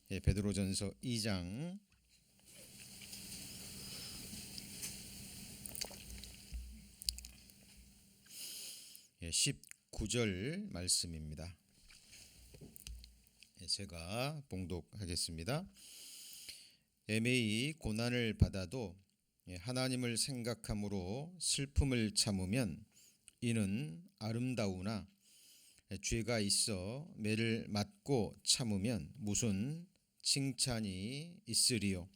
베드로전서 2장 19절 말씀입니다. 제가 봉독하겠습니다. 애매히 고난을 받아도 하나님을 생각함으로 슬픔을 참으면 이는 아름다우나 죄가 있어 매를 맞고 참으면 무슨 칭찬이 있으리요.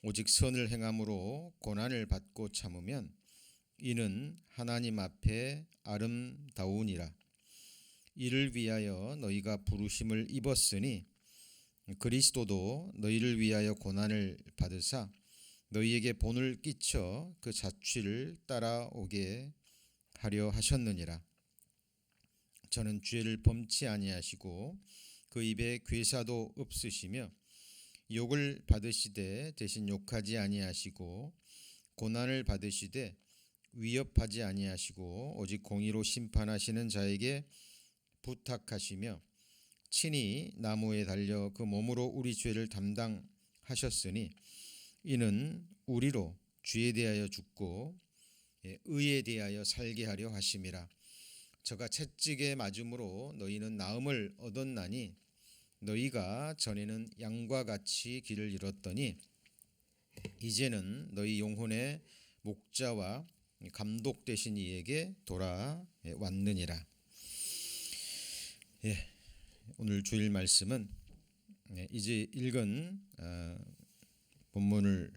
오직 선을 행함으로 고난을 받고 참으면 이는 하나님 앞에 아름다우니라. 이를 위하여 너희가 부르심을 입었으니 그리스도도 너희를 위하여 고난을 받으사 너희에게 본을 끼쳐 그 자취를 따라오게 하려 하셨느니라. 저는 죄를 범치 아니하시고 그 입에 괴사도 없으시며 욕을 받으시되 대신 욕하지 아니하시고 고난을 받으시되 위협하지 아니하시고 오직 공의로 심판하시는 자에게 부탁하시며 친히 나무에 달려 그 몸으로 우리 죄를 담당하셨으니 이는 우리로 죄에 대하여 죽고 의에 대하여 살게 하려 하심이라. 저가 채찍에 맞음으로 너희는 나음을 얻었나니 너희가 전에는 양과 같이 길을 잃었더니 이제는 너희 영혼의 목자와 감독 되신 이에게 돌아왔느니라. 오늘 주일 말씀은 이제 읽은 본문을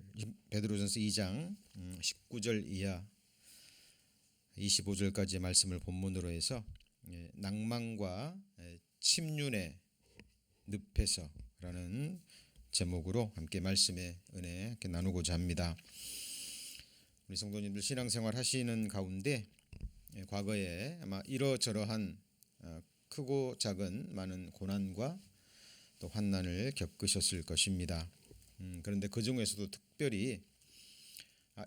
베드로전서 2장 19절 이하 25절까지의 말씀을 본문으로 해서 낭만과 침륜의 늪에서라는 제목으로 함께 말씀의 은혜 함께 나누고자 합니다. 우리 성도님들 신앙생활 하시는 가운데 과거에 아마 이러저러한 크고 작은 많은 고난과 또 환난을 겪으셨을 것입니다. 그런데 그 중에서도 특별히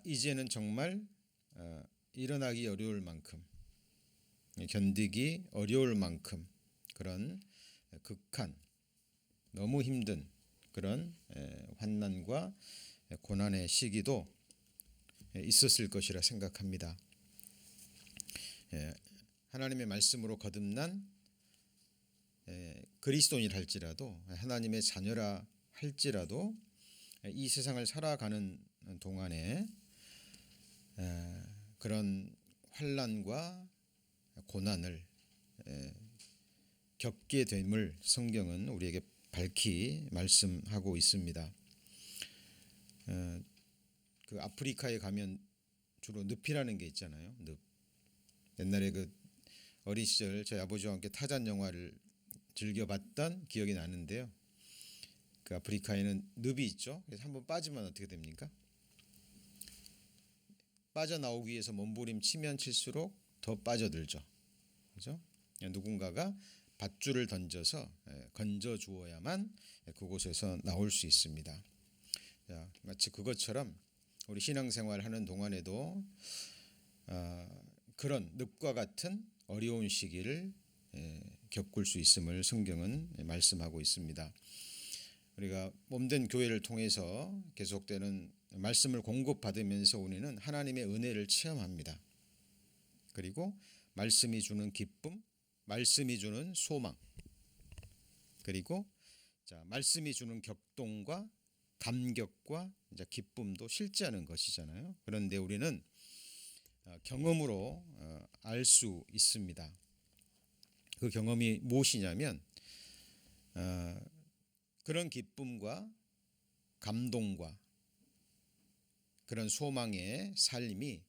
이제는 정말 일어나기 어려울 만큼 견디기 어려울 만큼 그런 극한 너무 힘든 그런 환난과 고난의 시기도 있었을 것이라 생각합니다. 하나님의 말씀으로 거듭난 그리스도인이라 할지라도 하나님의 자녀라 할지라도 이 세상을 살아가는 동안에 그런 환난과 고난을 겪게 됨을 성경은 우리에게 밝히 말씀하고 있습니다. 그 아프리카에 가면 주로 늪이라는 게 있잖아요. 늪. 옛날에 그 어린 시절 저희 아버지와 함께 타잔 영화를 즐겨봤던 기억이 나는데요. 그 아프리카에는 늪이 있죠. 그래서 한번 빠지면 어떻게 됩니까? 빠져나오기 위해서 몸부림치면 칠수록 더 빠져들죠. 그렇죠? 누군가가 밧줄을 던져서 건져 주어야만 그곳에서 나올 수 있습니다. 마치 그것처럼 우리 신앙생활 하는 동안에도 그런 늪과 같은 어려운 시기를 겪을 수 있음을 성경은 말씀하고 있습니다. 우리가 몸된 교회를 통해서 계속되는 말씀을 공급받으면서 우리는 하나님의 은혜를 체험합니다. 그리고 말씀이 주는 기쁨, 말씀이 주는 소망, 그리고 말씀이 주는 격동과 감격과 기쁨도 실제하는 것이잖아요. 그런데 우리는 경험으로 알 수 있습니다. 그 경험이 무엇이냐면 그런 기쁨과 감동과 그런 소망의 삶이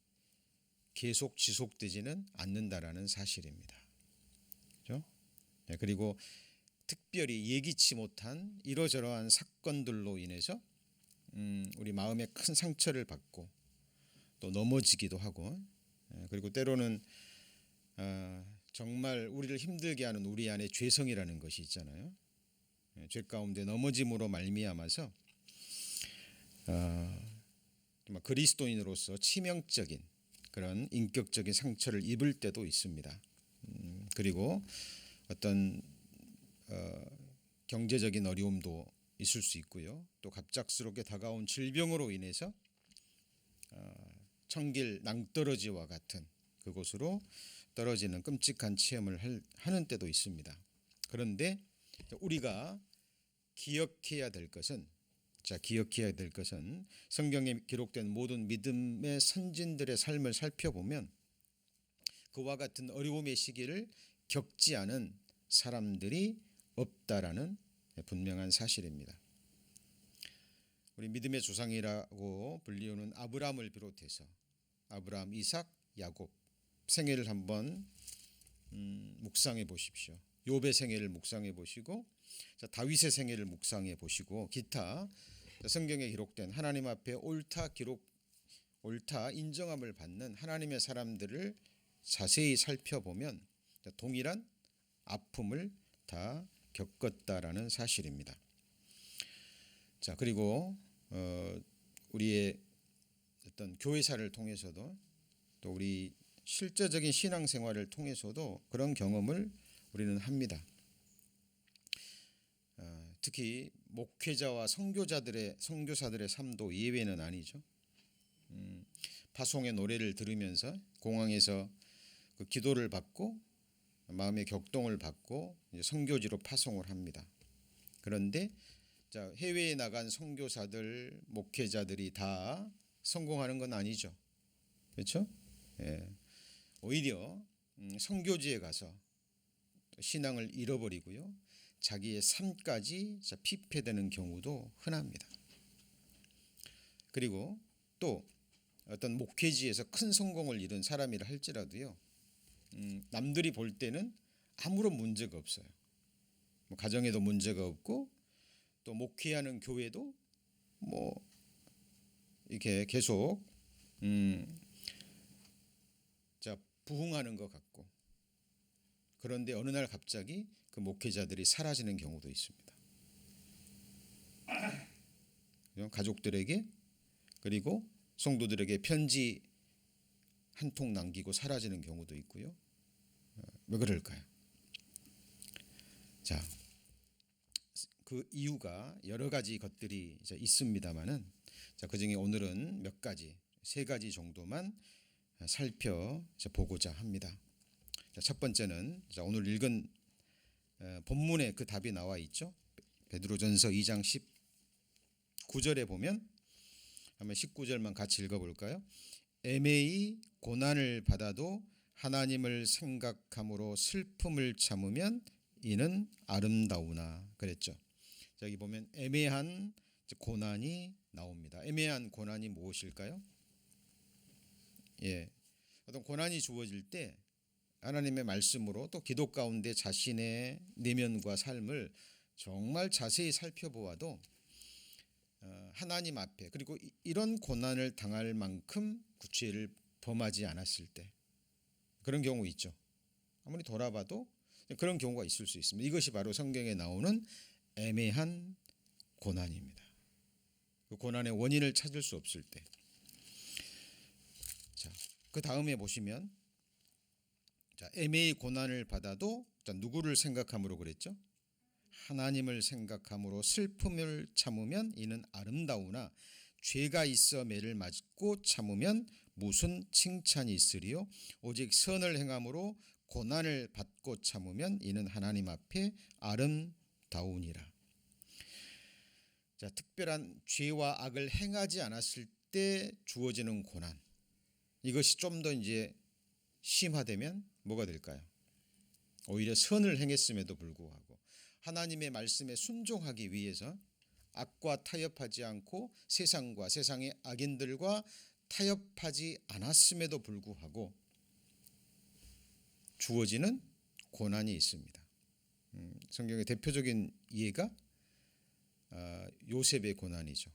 계속 지속되지는 않는다라는 사실입니다. 그렇죠? 그리고 특별히 예기치 못한 이러저러한 사건들로 인해서 우리 마음에 큰 상처를 받고 또 넘어지기도 하고 그리고 때로는 정말 우리를 힘들게 하는 우리 안에 죄성이라는 것이 있잖아요. 죄 가운데 넘어짐으로 말미암아서 그리스도인으로서 치명적인 그런 인격적인 상처를 입을 때도 있습니다. 그리고 어떤 경제적인 어려움도 있을 수 있고요. 또 갑작스럽게 다가온 질병으로 인해서 청길 낭떠러지와 같은 그곳으로 떨어지는 끔찍한 체험을 하는 때도 있습니다. 그런데 우리가 기억해야 될 것은 성경에 기록된 모든 믿음의 선진들의 삶을 살펴보면 그와 같은 어려움의 시기를 겪지 않은 사람들이 없다라는 분명한 사실입니다. 우리 믿음의 조상이라고 불리우는 아브라함을 비롯해서 아브라함, 이삭, 야곱 생애를 한번 묵상해 보십시오. 욥의 생애를 묵상해 보시고 다윗의 생애를 묵상해 보시고 기타 성경에 기록된 하나님 앞에 옳다 인정함을 받는 하나님의 사람들을 자세히 살펴보면 동일한 아픔을 다 겪었다라는 사실입니다. 자, 그리고 우리의 어떤 교회사를 통해서도 또 우리 실제적인 신앙생활을 통해서도 그런 경험을 우리는 합니다. 특히 목회자와 선교사들의 삶도 예외는 아니죠. 파송의 노래를 들으면서 공항에서 그 기도를 받고 마음의 격동을 받고 선교지로 파송을 합니다. 그런데 해외에 나간 선교사들, 목회자들이 다 성공하는 건 아니죠. 그렇죠? 예. 오히려 선교지에 가서 신앙을 잃어버리고요. 자기의 삶까지 피폐되는 경우도 흔합니다. 그리고 또 어떤 목회지에서 큰 성공을 이룬 사람이라 할지라도요. 남들이 볼 때는 아무런 문제가 없어요. 가정에도 문제가 없고 또 목회하는 교회도 이렇게 계속 부흥하는 것 같고 그런데 어느 날 갑자기 그 목회자들이 사라지는 경우도 있습니다. 가족들에게 그리고 성도들에게 편지 한 통 남기고 사라지는 경우도 있고요. 왜 그럴까요? 자, 그 이유가 여러 가지 것들이 있습니다만은 그중에 오늘은 몇 가지, 3가지 정도만 살펴보고자 합니다. 첫 번째는 오늘 읽은 본문에 그 답이 나와 있죠. 베드로전서 2장 19절에 보면 한번 19절만 같이 읽어볼까요? 애매히 고난을 받아도 하나님을 생각함으로 슬픔을 참으면 이는 아름다우나 그랬죠. 여기 보면 애매한 고난이 나옵니다. 애매한 고난이 무엇일까요? 어떤 고난이 주어질 때 하나님의 말씀으로 또 기도 가운데 자신의 내면과 삶을 정말 자세히 살펴보아도 하나님 앞에 그리고 이런 고난을 당할 만큼 죄를 범하지 않았을 때 그런 경우 있죠. 아무리 돌아봐도 그런 경우가 있을 수 있습니다. 이것이 바로 성경에 나오는 애매한 고난입니다. 그 고난의 원인을 찾을 수 없을 때. 자, 그 다음에 보시면 애매히 고난을 받아도 누구를 생각함으로 그랬죠? 하나님을 생각함으로 슬픔을 참으면 이는 아름다우나 죄가 있어 매를 맞고 참으면 무슨 칭찬이 있으리요? 오직 선을 행함으로 고난을 받고 참으면 이는 하나님 앞에 아름다우니라. 자, 특별한 죄와 악을 행하지 않았을 때 주어지는 고난. 이것이 좀 더 심화되면 뭐가 될까요? 오히려 선을 행했음에도 불구하고 하나님의 말씀에 순종하기 위해서 악과 타협하지 않고 세상과 세상의 악인들과 타협하지 않았음에도 불구하고 주어지는 고난이 있습니다. 성경의 대표적인 예가 요셉의 고난이죠.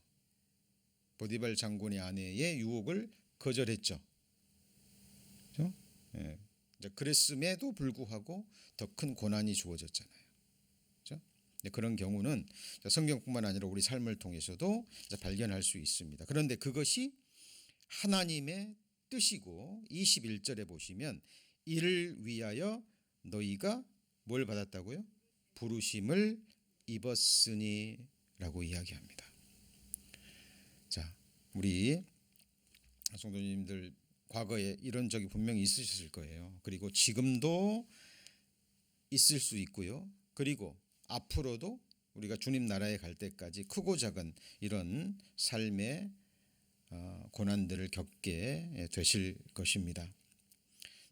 보디발 장군의 아내의 유혹을 거절했죠. 그렇죠? 그랬음에도 불구하고 더 큰 고난이 주어졌잖아요. 그렇죠? 그런 경우는 성경뿐만 아니라 우리 삶을 통해서도 발견할 수 있습니다. 그런데 그것이 하나님의 뜻이고 21절에 보시면 이를 위하여 너희가 뭘 받았다고요? 부르심을 입었으니라고 라고 이야기합니다. 자, 우리 성도님들 과거에 이런 적이 분명히 있으셨을 거예요. 그리고 지금도 있을 수 있고요. 그리고 앞으로도 우리가 주님 나라에 갈 때까지 크고 작은 이런 삶의 고난들을 겪게 되실 것입니다.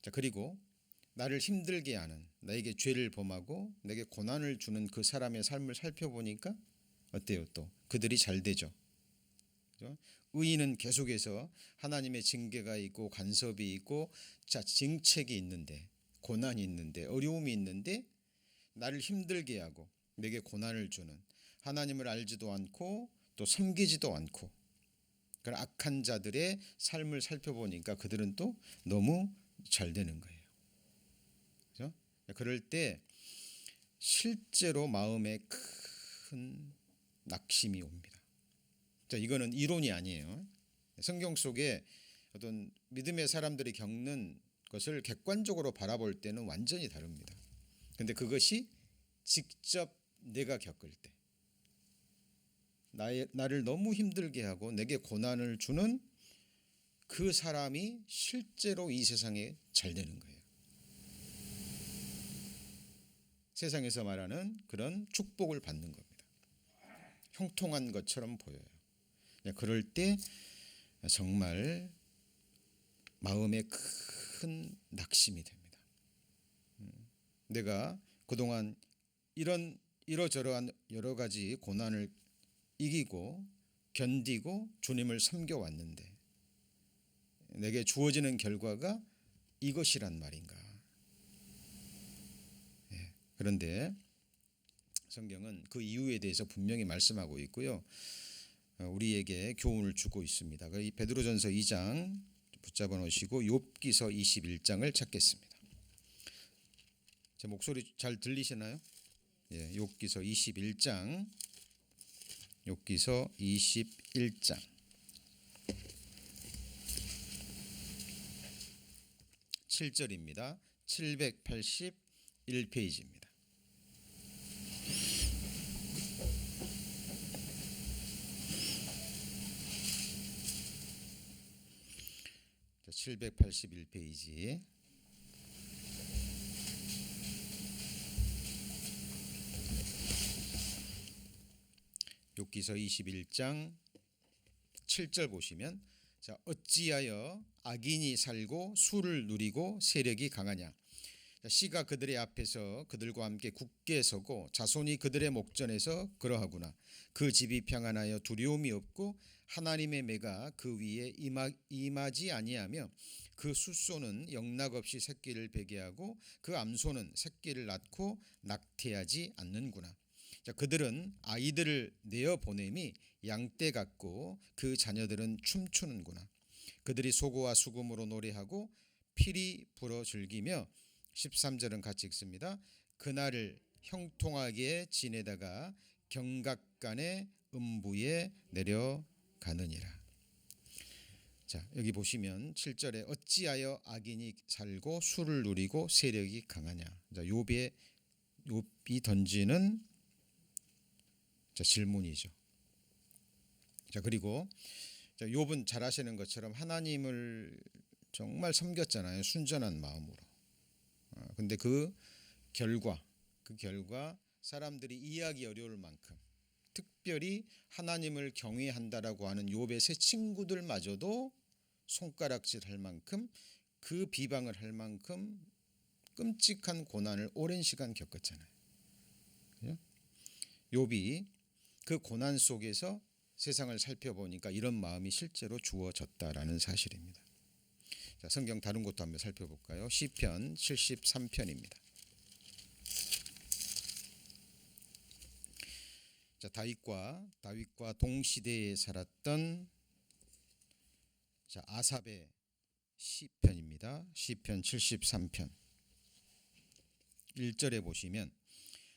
자, 그리고 나를 힘들게 하는, 나에게 죄를 범하고 내게 고난을 주는 그 사람의 삶을 살펴보니까 어때요? 또 그들이 잘 되죠. 그렇죠? 의인은 계속해서 하나님의 징계가 있고 간섭이 있고 징책이 있는데, 고난이 있는데, 어려움이 있는데 나를 힘들게 하고 내게 고난을 주는, 하나님을 알지도 않고 또 섬기지도 않고 그런 악한 자들의 삶을 살펴보니까 그들은 또 너무 잘 되는 거예요. 그렇죠? 그럴 때 실제로 마음에 큰 낙심이 옵니다. 자, 이거는 이론이 아니에요. 성경 속에 어떤 믿음의 사람들이 겪는 것을 객관적으로 바라볼 때는 완전히 다릅니다. 근데 그것이 직접 내가 겪을 때, 나를 너무 힘들게 하고 내게 고난을 주는 그 사람이 실제로 이 세상에 잘 되는 거예요. 세상에서 말하는 그런 축복을 받는 겁니다. 형통한 것처럼 보여요. 그럴 때 정말 마음에 큰 낙심이 됩니다. 내가 그동안 이러저러한 여러 가지 고난을 이기고 견디고 주님을 섬겨왔는데 내게 주어지는 결과가 이것이란 말인가. 그런데 성경은 그 이유에 대해서 분명히 말씀하고 있고요. 우리에게 교훈을 주고 있습니다. 이 베드로전서 2장 붙잡아 놓으시고 욥기서 21장을 찾겠습니다. 제 목소리 잘 들리시나요? 예, 욥기서 21장. 욥기서 21장 7절입니다. 781페이지입니다. 781페이지 욥기서 21장 7절 보시면, 자, 어찌하여 악인이 살고 수를 누리고 세력이 강하냐. 씨가 그들의 앞에서 그들과 함께 굳게 서고 자손이 그들의 목전에서 그러하구나. 그 집이 평안하여 두려움이 없고 하나님의 매가 그 위에 임하지 아니하며 그 숫소는 영락없이 새끼를 베게 하고 그 암소는 새끼를 낳고 낙태하지 않는구나. 자, 그들은 아이들을 내어 보냄이 양떼 같고 그 자녀들은 춤추는구나. 그들이 소고와 수금으로 노래하고 피리 불어 즐기며 13절은 같이 읽습니다. 그날을 형통하게 지내다가 경각간의 음부에 내려가느니라. 자, 여기 보시면 7절에 어찌하여 악인이 살고 수를 누리고 세력이 강하냐. 자, 욥이 던지는 질문이죠. 자, 그리고 욥은 잘 아시는 것처럼 하나님을 정말 섬겼잖아요. 순전한 마음으로. 근데 그 결과 사람들이 이해하기 어려울 만큼, 특별히 하나님을 경외한다라고 하는 욥의 세 친구들마저도 손가락질할 만큼, 그 비방을 할 만큼 끔찍한 고난을 오랜 시간 겪었잖아요. 욥이 그 고난 속에서 세상을 살펴보니까 이런 마음이 실제로 주어졌다라는 사실입니다. 자, 성경 다른 것도 한번 살펴볼까요? 시편 73편입니다. 자, 다윗과 동시대에 살았던 아삽의 시편입니다. 시편 73편 1절에 보시면,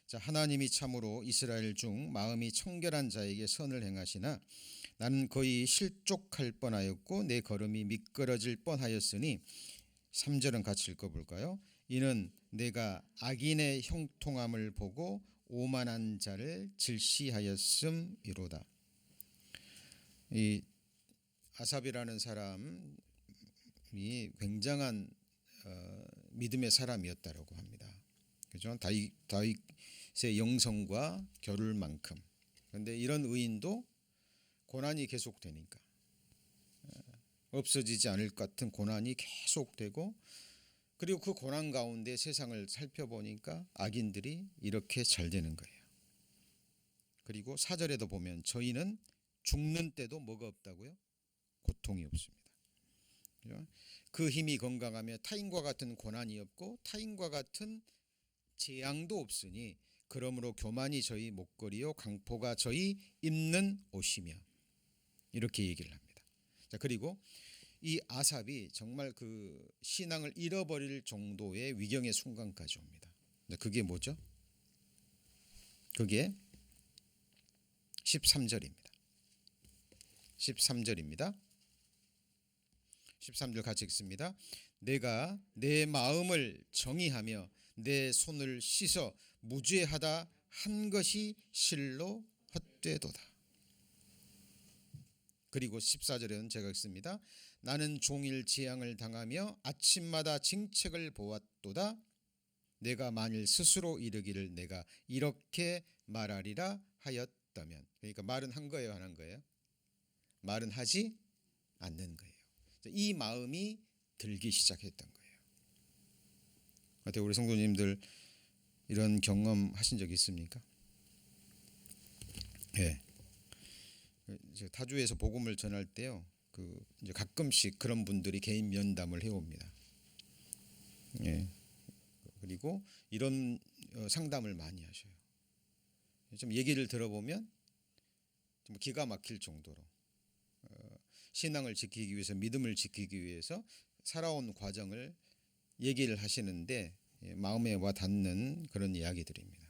자, 하나님이 참으로 이스라엘 중 마음이 청결한 자에게 선을 행하시나 나는 거의 실족할 뻔하였고 내 걸음이 미끄러질 뻔하였으니, 3절은 같이 읽어볼까요? 이는 내가 악인의 형통함을 보고 오만한 자를 질시하였음이로다. 이 아삽이라는 사람이 굉장한 믿음의 사람이었다라고 합니다. 그죠? 다윗의 영성과 겨룰 만큼. 그런데 이런 의인도 고난이 계속되니까 없어지지 않을 것 같은 고난이 계속되고, 그리고 그 고난 가운데 세상을 살펴보니까 악인들이 이렇게 잘 되는 거예요. 그리고 4절에도 보면 저희는 죽는 때도 뭐가 없다고요? 고통이 없습니다. 그 힘이 건강하며 타인과 같은 고난이 없고 타인과 같은 재앙도 없으니 그러므로 교만이 저희 목걸이요 강포가 저희 입는 옷이며, 이렇게 얘기를 합니다. 자, 그리고 이 아삽이 정말 그 신앙을 잃어버릴 정도의 위경의 순간까지 옵니다. 그게 뭐죠? 그게 13절입니다. 13절입니다. 13절 같이 읽습니다. 내가 내 마음을 정의하며 내 손을 씻어 무죄하다 한 것이 실로 헛되도다. 그리고 14절에는 제가 읽습니다. 나는 종일 재앙을 당하며 아침마다 징책을 보았도다. 내가 만일 스스로 이르기를 내가 이렇게 말하리라 하였다면. 그러니까 말은 한 거예요, 안 한 거예요? 말은 하지 않는 거예요. 이 마음이 들기 시작했던 거예요. 어때, 우리 성도님들 이런 경험 하신 적 있습니까? 네. 타주에서 복음을 전할 때요, 이제 가끔씩 그런 분들이 개인 면담을 해옵니다. 예. 그리고 이런 상담을 많이 하셔요. 좀 얘기를 들어보면 좀 기가 막힐 정도로 신앙을 지키기 위해서, 믿음을 지키기 위해서 살아온 과정을 얘기를 하시는데 마음에 와 닿는 그런 이야기들입니다.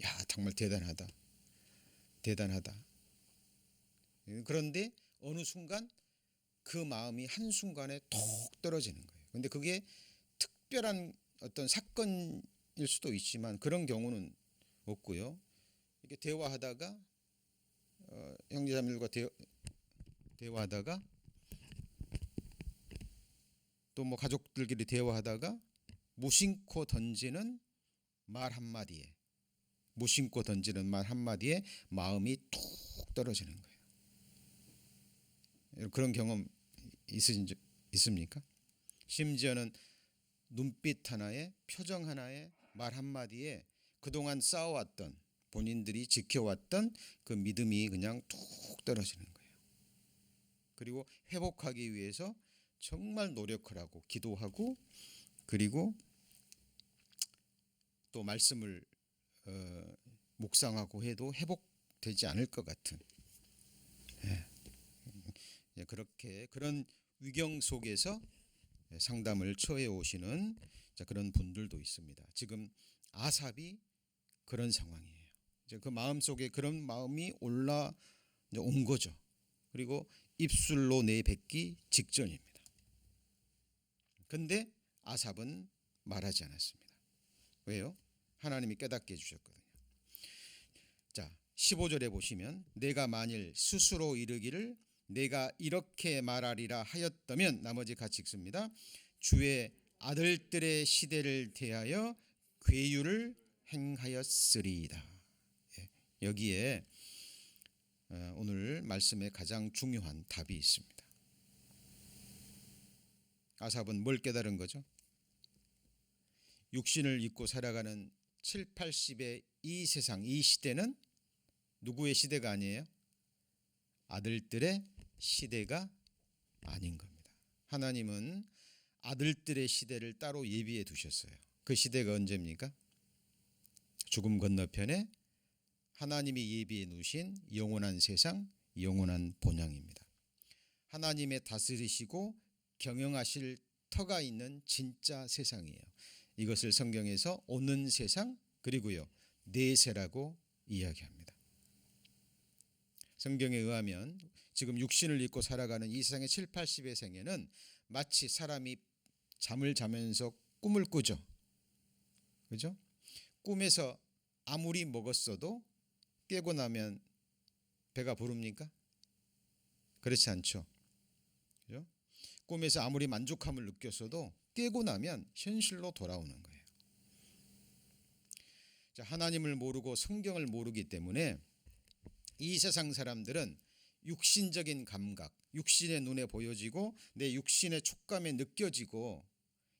야, 정말 대단하다. 그런데 어느 순간 그 마음이 한순간에 톡 떨어지는 거예요. 그런데 그게 특별한 어떤 사건일 수도 있지만 그런 경우는 없고요. 이렇게 대화하다가 형제자매들과 대화하다가 또 뭐 가족들끼리 대화하다가 무심코 던지는 말 한마디에 마음이 툭 떨어지는 거예요. 그런 경험 있습니까? 심지어는 눈빛 하나에, 표정 하나에, 말 한마디에 그동안 쌓아왔던, 본인들이 지켜왔던 그 믿음이 그냥 툭 떨어지는 거예요. 그리고 회복하기 위해서 정말 노력을 하고 기도하고, 그리고 또 말씀을 묵상하고 해도 회복되지 않을 것 같은, 그렇게 그런 위경 속에서 상담을 처해 오시는 그런 분들도 있습니다. 지금 아삽이 그런 상황이에요. 그 마음 속에 그런 마음이 올라온 거죠. 그리고 입술로 내뱉기 직전입니다. 그런데 아삽은 말하지 않았습니다. 왜요? 하나님이 깨닫게 해주셨거든요. 자, 15절에 보시면 내가 만일 스스로 이르기를 내가 이렇게 말하리라 하였다면, 나머지 같이 읽습니다. 주의 아들들의 시대를 대하여 괴유를 행하였으리이다. 여기에 오늘 말씀에 가장 중요한 답이 있습니다. 아삽은 뭘 깨달은 거죠? 육신을 입고 살아가는 7, 80의 이 세상, 이 시대는 누구의 시대가 아니에요? 아들들의 시대가 아닌 겁니다. 하나님은 아들들의 시대를 따로 예비해 두셨어요. 그 시대가 언제입니까? 죽음 건너편에 하나님이 예비해 놓으신 영원한 세상, 영원한 본향입니다. 하나님의 다스리시고 경영하실 터가 있는 진짜 세상이에요. 이것을 성경에서 오는 세상, 그리고요 내세라고 이야기합니다. 성경에 의하면 지금 육신을 입고 살아가는 이 세상의 7, 80의 생애는 마치 사람이 잠을 자면서 꿈을 꾸죠. 그죠? 꿈에서 아무리 먹었어도 깨고 나면 배가 부릅니까? 그렇지 않죠. 그죠? 꿈에서 아무리 만족함을 느꼈어도 깨고 나면 현실로 돌아오는 거예요. 자, 하나님을 모르고 성경을 모르기 때문에 이 세상 사람들은 육신적인 감각, 육신의 눈에 보여지고 내 육신의 촉감에 느껴지고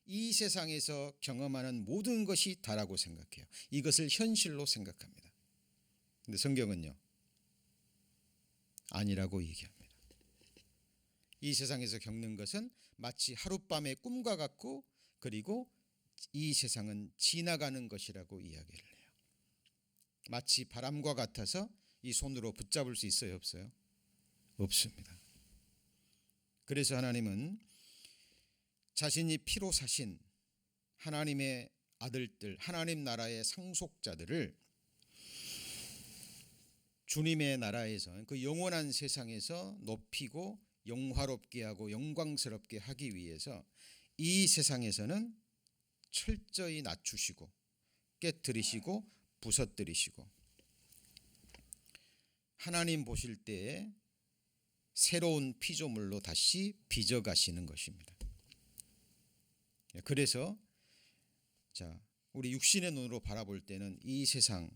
이 세상에서 경험하는 모든 것이 다라고 생각해요. 이것을 현실로 생각합니다. 근데 성경은요, 아니라고 얘기합니다. 이 세상에서 겪는 것은 마치 하룻밤의 꿈과 같고, 그리고 이 세상은 지나가는 것이라고 이야기를 해요. 마치 바람과 같아서 이 손으로 붙잡을 수 있어요, 없어요? 없습니다. 그래서 하나님은 자신이 피로 사신 하나님의 아들들, 하나님 나라의 상속자들을 주님의 나라에서, 그 영원한 세상에서 높이고 영화롭게 하고 영광스럽게 하기 위해서 이 세상에서는 철저히 낮추시고 깨뜨리시고 부서뜨리시고 하나님 보실 때에 새로운 피조물로 다시 빚어가시는 것입니다. 그래서 자, 우리 육신의 눈으로 바라볼 때는 이 세상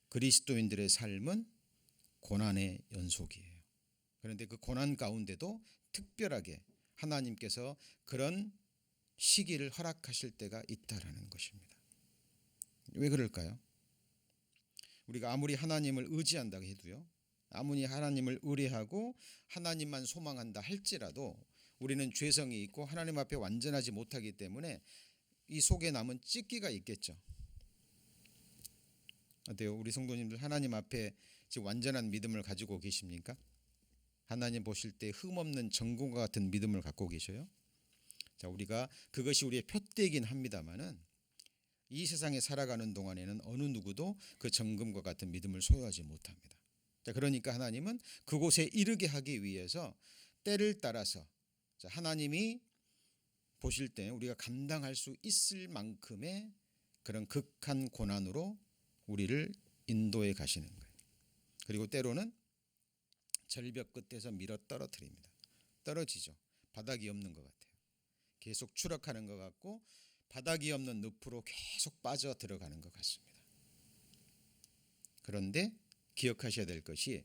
그리스도인들의 삶은 고난의 연속이에요. 그런데 그 고난 가운데도 특별하게 하나님께서 그런 시기를 허락하실 때가 있다라는 것입니다. 왜 그럴까요? 우리가 아무리 하나님을 의지한다고 해도요, 아무리 하나님을 의뢰하고 하나님만 소망한다 할지라도 우리는 죄성이 있고 하나님 앞에 완전하지 못하기 때문에 이 속에 남은 찢기가 있겠죠. 어때요? 우리 성도님들 하나님 앞에 지금 완전한 믿음을 가지고 계십니까? 하나님 보실 때 흠없는 정금과 같은 믿음을 갖고 계셔요? 자, 우리가 그것이 우리의 표대이긴 합니다만은 이 세상에 살아가는 동안에는 어느 누구도 그 정금과 같은 믿음을 소유하지 못합니다. 자, 그러니까 하나님은 그곳에 이르게 하기 위해서 때를 따라서 하나님이 보실 때 우리가 감당할 수 있을 만큼의 그런 극한 고난으로 우리를 인도해 가시는 거예요. 그리고 때로는 절벽 끝에서 밀어 떨어뜨립니다. 떨어지죠. 바닥이 없는 것 같아요. 계속 추락하는 것 같고 바닥이 없는 늪으로 계속 빠져 들어가는 것 같습니다. 그런데 기억하셔야 될 것이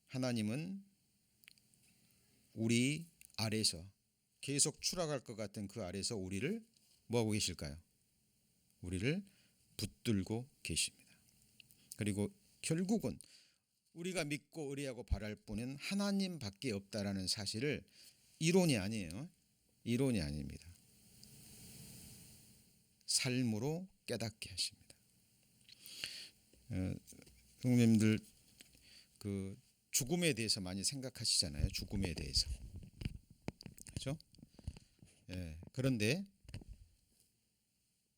하나님은 우리 아래서 계속 추락할 것 같은 그 아래서 우리를 뭐하고 계실까요? 우리를 붙들고 계십니다. 그리고 결국은 우리가 믿고 의뢰하고 바랄 분은 하나님밖에 없다라는 사실을 이론이 아니에요. 이론이 아닙니다. 삶으로 깨닫게 하십니다. 성도님들 그 죽음에 대해서 많이 생각하시잖아요. 죽음에 대해서. 그렇죠? 예. 그런데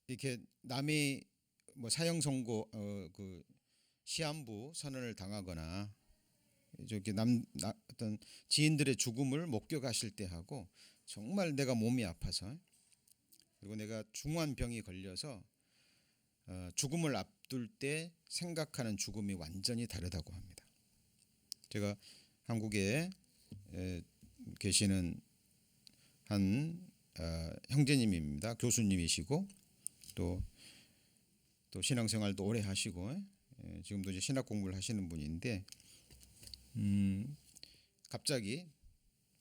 이렇게 남이 뭐 사형 선고 그 시한부 선언을 당하거나 저기 어떤 지인들의 죽음을 목격하실 때 하고 정말 내가 몸이 아파서 그리고 내가 중한 병이 걸려서 죽음을 앞둘 때 생각하는 죽음이 완전히 다르다고 합니다. 제가 한국에 계시는 한 형제님입니다. 교수님이시고 또 신앙생활도 오래 하시고 지금도 이제 신학 공부를 하시는 분인데 갑자기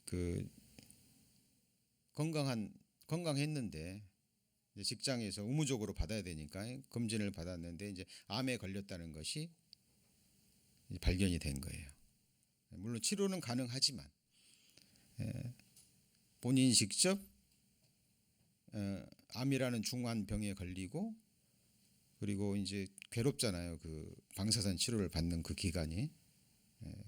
그 건강했는데 이제 직장에서 의무적으로 받아야 되니까 검진을 받았는데 이제 암에 걸렸다는 것이 발견이 된 거예요. 물론 치료는 가능하지만 본인이 직접 암이라는 중한 병에 걸리고 그리고 이제 괴롭잖아요. 그 방사선 치료를 받는 그 기간이.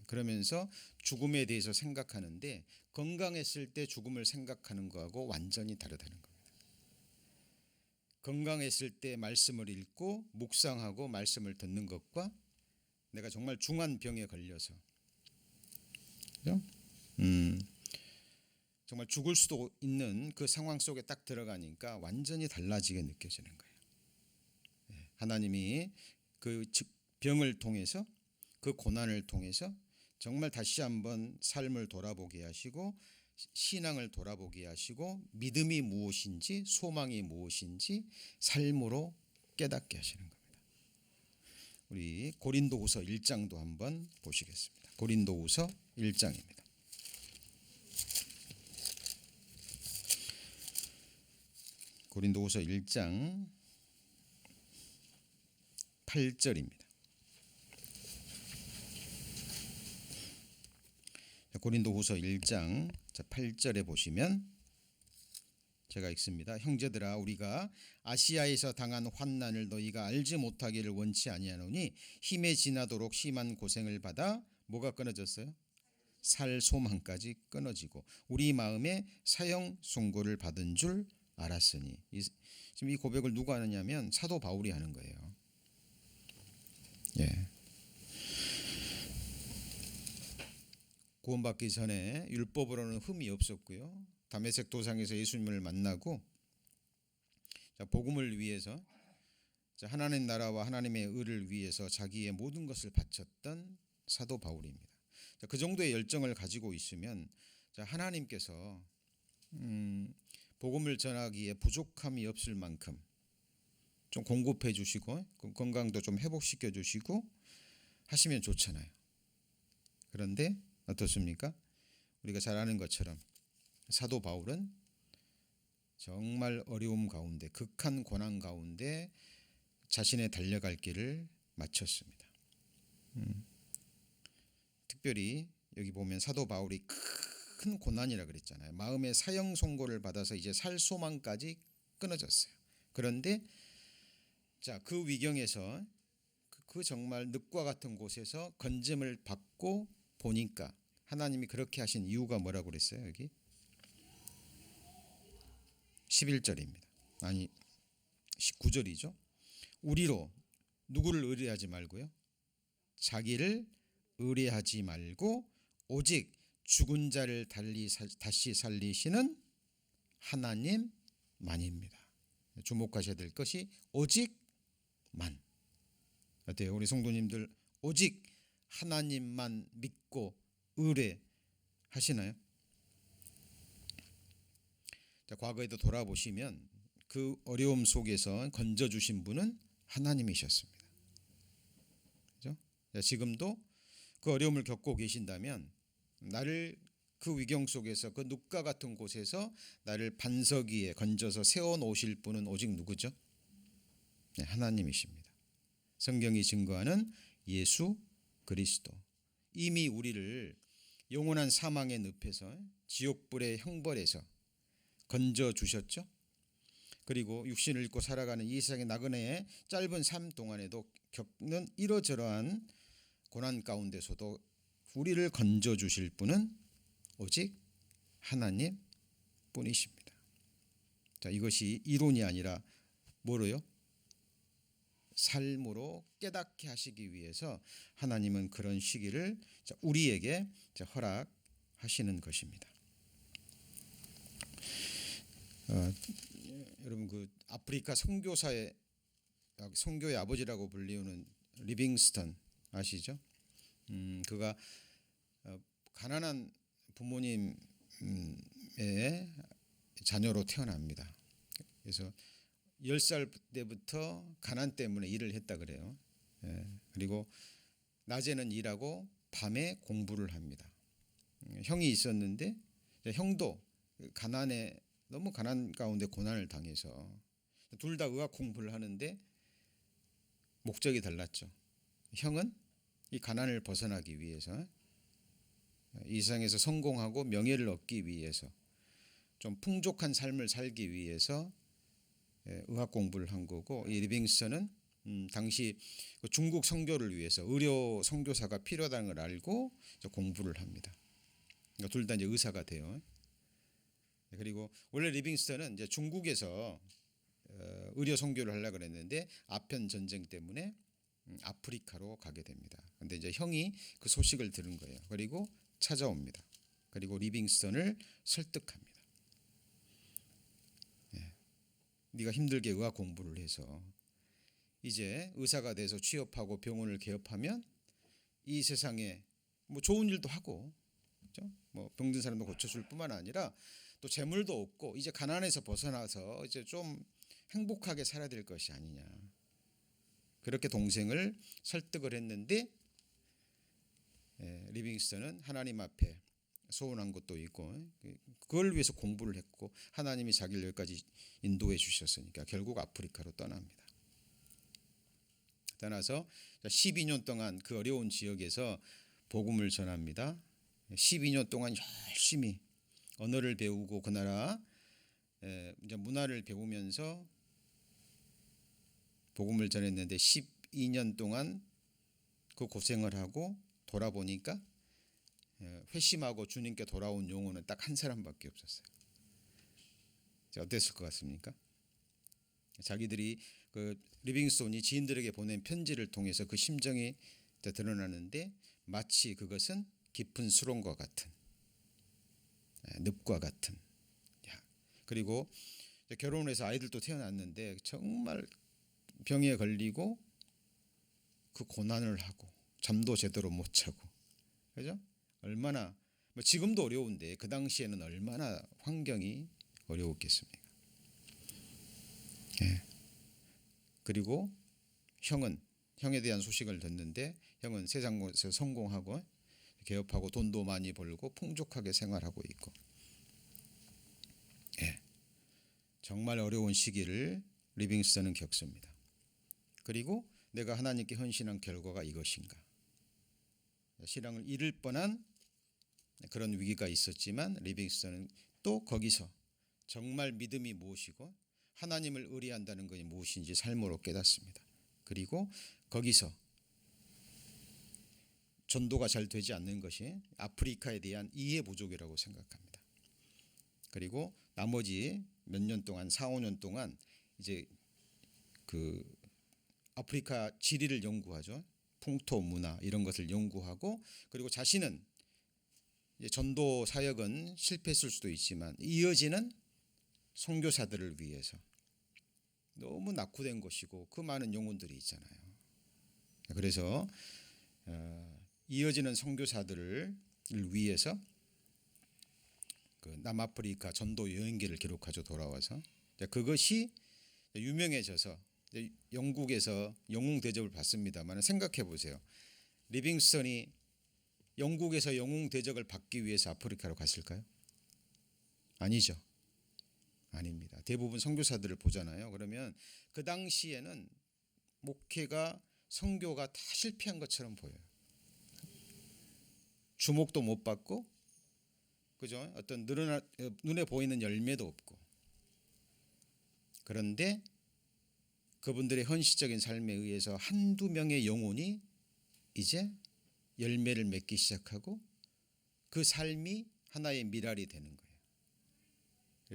그러면서 죽음에 대해서 생각하는데 건강했을 때 죽음을 생각하는 거하고 완전히 다르다는 겁니다. 건강했을 때 말씀을 읽고 묵상하고 말씀을 듣는 것과 내가 정말 중한 병에 걸려서 그죠? 정말 죽을 수도 있는 그 상황 속에 딱 들어가니까 완전히 달라지게 느껴지는 거예요. 하나님이 그 병을 통해서 그 고난을 통해서 정말 다시 한번 삶을 돌아보게 하시고 신앙을 돌아보게 하시고 믿음이 무엇인지 소망이 무엇인지 삶으로 깨닫게 하시는 겁니다. 우리 고린도후서 1장도 한번 보시겠습니다. 고린도후서 1장입니다. 고린도후서 1장 8절입니다. 고린도후서 1장 8절에 보시면 제가 읽습니다. 형제들아 우리가 아시아에서 당한 환난을 너희가 알지 못하기를 원치 아니하노니 힘에 지나도록 심한 고생을 받아 뭐가 끊어졌어요? 살 소망까지 끊어지고 우리 마음에 사형 선고를 받은 줄 알았으니. 지금 이 고백을 누가 하느냐면 사도 바울이 하는 거예요. 예. 구원받기 전에 율법으로는 흠이 없었고요. 다메섹 도상에서 예수님을 만나고 복음을 위해서 하나님 나라와 하나님의 의를 위해서 자기의 모든 것을 바쳤던 사도 바울입니다. 그 정도의 열정을 가지고 있으면 하나님께서 복음을 전하기에 부족함이 없을 만큼 좀 공급해 주시고 건강도 좀 회복시켜 주시고 하시면 좋잖아요. 그런데 어떻습니까? 우리가 잘 아는 것처럼 사도 바울은 정말 어려움 가운데 극한 고난 가운데 자신의 달려갈 길을 마쳤습니다. 특별히 여기 보면 사도 바울이 큰 고난이라 그랬잖아요. 마음의 사형 선고를 받아서 이제 살 소망까지 끊어졌어요. 그런데 그 위경에서 그 정말 늪과 같은 곳에서 건짐을 받고 보니까 하나님이 그렇게 하신 이유가 뭐라고 그랬어요? 여기 11절입니다. 아니 19절이죠. 우리로 누구를 의뢰하지 말고요. 자기를 의뢰하지 말고 오직 죽은 자를 다시 살리시는 하나님만입니다. 주목하셔야 될 것이 오직만. 어때요? 우리 성도님들 오직 하나님만 믿고 의뢰하시나요? 과거에도 돌아보시면 그 어려움 속에서 건져주신 분은 하나님이셨습니다. 그렇죠? 지금도 그 어려움을 겪고 계신다면 나를 그 위경 속에서 그 눕과 같은 곳에서 나를 반석 위에 건져서 세워놓으실 분은 오직 누구죠? 네, 하나님이십니다. 성경이 증거하는 예수 그리스도. 이미 우리를 영원한 사망의 늪에서 지옥불의 형벌에서 건져주셨죠. 그리고 육신을 입고 살아가는 이 세상의 나그네의 짧은 삶 동안에도 겪는 이러저러한 고난 가운데서도 우리를 건져주실 분은 오직 하나님 뿐이십니다. 이것이 이론이 아니라 뭐로요? 삶으로 깨닫게 하시기 위해서 하나님은 그런 시기를 우리에게 허락하시는 것입니다. 여러분 그 아프리카 선교의 아버지라고 불리우는 리빙스턴 아시죠? 그가 가난한 부모님의 자녀로 태어납니다. 그래서 10살 때부터 가난 때문에 일을 했다 그래요. 그리고 낮에는 일하고 밤에 공부를 합니다. 형이 있었는데 형도 가난에 너무 가난 가운데 고난을 당해서 둘 다 의학 공부를 하는데 목적이 달랐죠. 형은 이 가난을 벗어나기 위해서 이 세상에서 성공하고 명예를 얻기 위해서 좀 풍족한 삶을 살기 위해서 의학 공부를 한 거고 이 리빙스턴은 당시 중국 선교를 위해서 의료 선교사가 필요하다는 걸 알고 공부를 합니다. 그러니까 둘 다 이제 의사가 돼요. 그리고 원래 리빙스턴은 이제 중국에서 의료 선교를 하려고 그랬는데 아편 전쟁 때문에 아프리카로 가게 됩니다. 그런데 이제 형이 그 소식을 들은 거예요. 그리고 찾아옵니다. 그리고 리빙스턴을 설득합니다. 네가 힘들게 의학 공부를 해서 이제 의사가 돼서 취업하고 병원을 개업하면 이 세상에 뭐 좋은 일도 하고, 그렇죠? 뭐 병든 사람도 고쳐줄 뿐만 아니라 또 재물도 없고 이제 가난에서 벗어나서 이제 좀 행복하게 살아야 될 것이 아니냐. 그렇게 동생을 설득을 했는데 리빙스턴은 하나님 앞에 소원한 것도 있고 그걸 위해서 공부를 했고 하나님이 자기를 여기까지 인도해 주셨으니까 결국 아프리카로 떠납니다. 떠나서 12년 동안 그 어려운 지역에서 복음을 전합니다. 12년 동안 열심히 언어를 배우고 그 나라 이제 문화를 배우면서 복음을 전했는데 12년 동안 그 고생을 하고 돌아보니까 회심하고 주님께 돌아온 영혼은 딱 한 사람밖에 없었어요. 어땠을 것 같습니까? 자기들이 그 리빙스톤이 지인들에게 보낸 편지를 통해서 그 심정이 드러나는데 마치 그것은 깊은 수렁과 같은 늪과 같은. 그리고 결혼해서 아이들도 태어났는데 정말 병에 걸리고 그 고난을 하고 잠도 제대로 못 자고, 그죠? 얼마나 뭐 지금도 어려운데 그 당시에는 얼마나 환경이 어려웠겠습니까? 그리고 형에 대한 소식을 듣는데 형은 세상에서 성공하고 개업하고 돈도 많이 벌고 풍족하게 생활하고 있고, 정말 어려운 시기를 리빙스턴은 겪습니다. 그리고 내가 하나님께 헌신한 결과가 이것인가? 신앙을 잃을 뻔한 그런 위기가 있었지만 리빙스턴은 또 거기서 정말 믿음이 무엇이고 하나님을 의뢰한다는 것이 무엇인지 삶으로 깨닫습니다. 그리고 거기서 전도가 잘 되지 않는 것이 아프리카에 대한 이해 부족이라고 생각합니다. 그리고 나머지 몇 년 동안 4, 5년 동안 이제 그 아프리카 지리를 연구하죠. 풍토 문화 이런 것을 연구하고 그리고 자신은 이제 전도 사역은 실패했을 수도 있지만 이어지는 선교사들을 위해서 너무 낙후된 것이고 그 많은 영혼들이 있잖아요. 그래서 이어지는 선교사들을 위해서 그 남아프리카 전도 여행기를 기록하죠. 돌아와서 그것이 유명해져서 영국에서 영웅 대접을 받습니다만 생각해 보세요. 리빙스턴이 영국에서 영웅 대접을 받기 위해서 아프리카로 갔을까요? 아니죠. 아닙니다. 대부분 선교사들을 보잖아요. 그러면 그 당시에는 목회가 선교가 다 실패한 것처럼 보여요. 주목도 못 받고, 그죠? 어떤 눈에 보이는 열매도 없고. 그런데 그분들의 헌신적인 삶에 의해서 한두 명의 영혼이 이제 열매를 맺기 시작하고 그 삶이 하나의 미랄이 되는 거예요.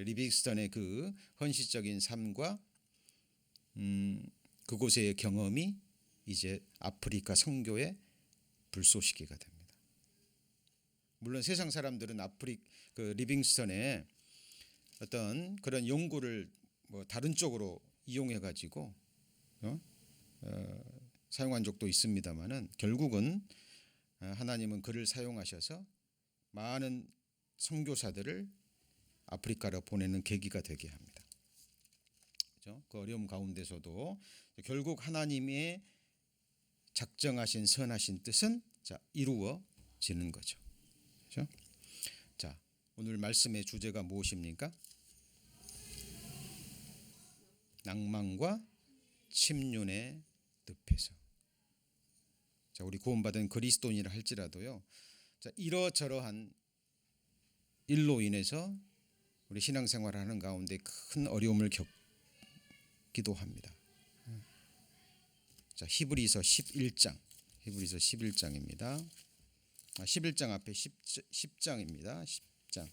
리빙스턴의 그 헌신적인 삶과 그곳의 경험이 이제 아프리카 선교의 불쏘시개가 됩니다. 물론 세상 사람들은 그 리빙스턴의 어떤 그런 연구를 뭐 다른 쪽으로 이용해 가지고 사용한 적도 있습니다만은 결국은 하나님은 그를 사용하셔서 많은 선교사들을 아프리카로 보내는 계기가 되게 합니다. 그렇죠? 그 어려움 가운데서도 결국 하나님의 작정하신 선하신 뜻은 이루어지는 거죠. 그렇죠? 자, 오늘 말씀의 주제가 무엇입니까? 낭만과 침륜의 늪에서. 자, 우리 구원받은 그리스도인이라 할지라도요. 자, 이러저러한 일로 인해서 우리 신앙생활을 하는 가운데 큰 어려움을 겪기도 합니다. 자, 히브리서 11장입니다. 11장 앞에 10장입니다. 10장.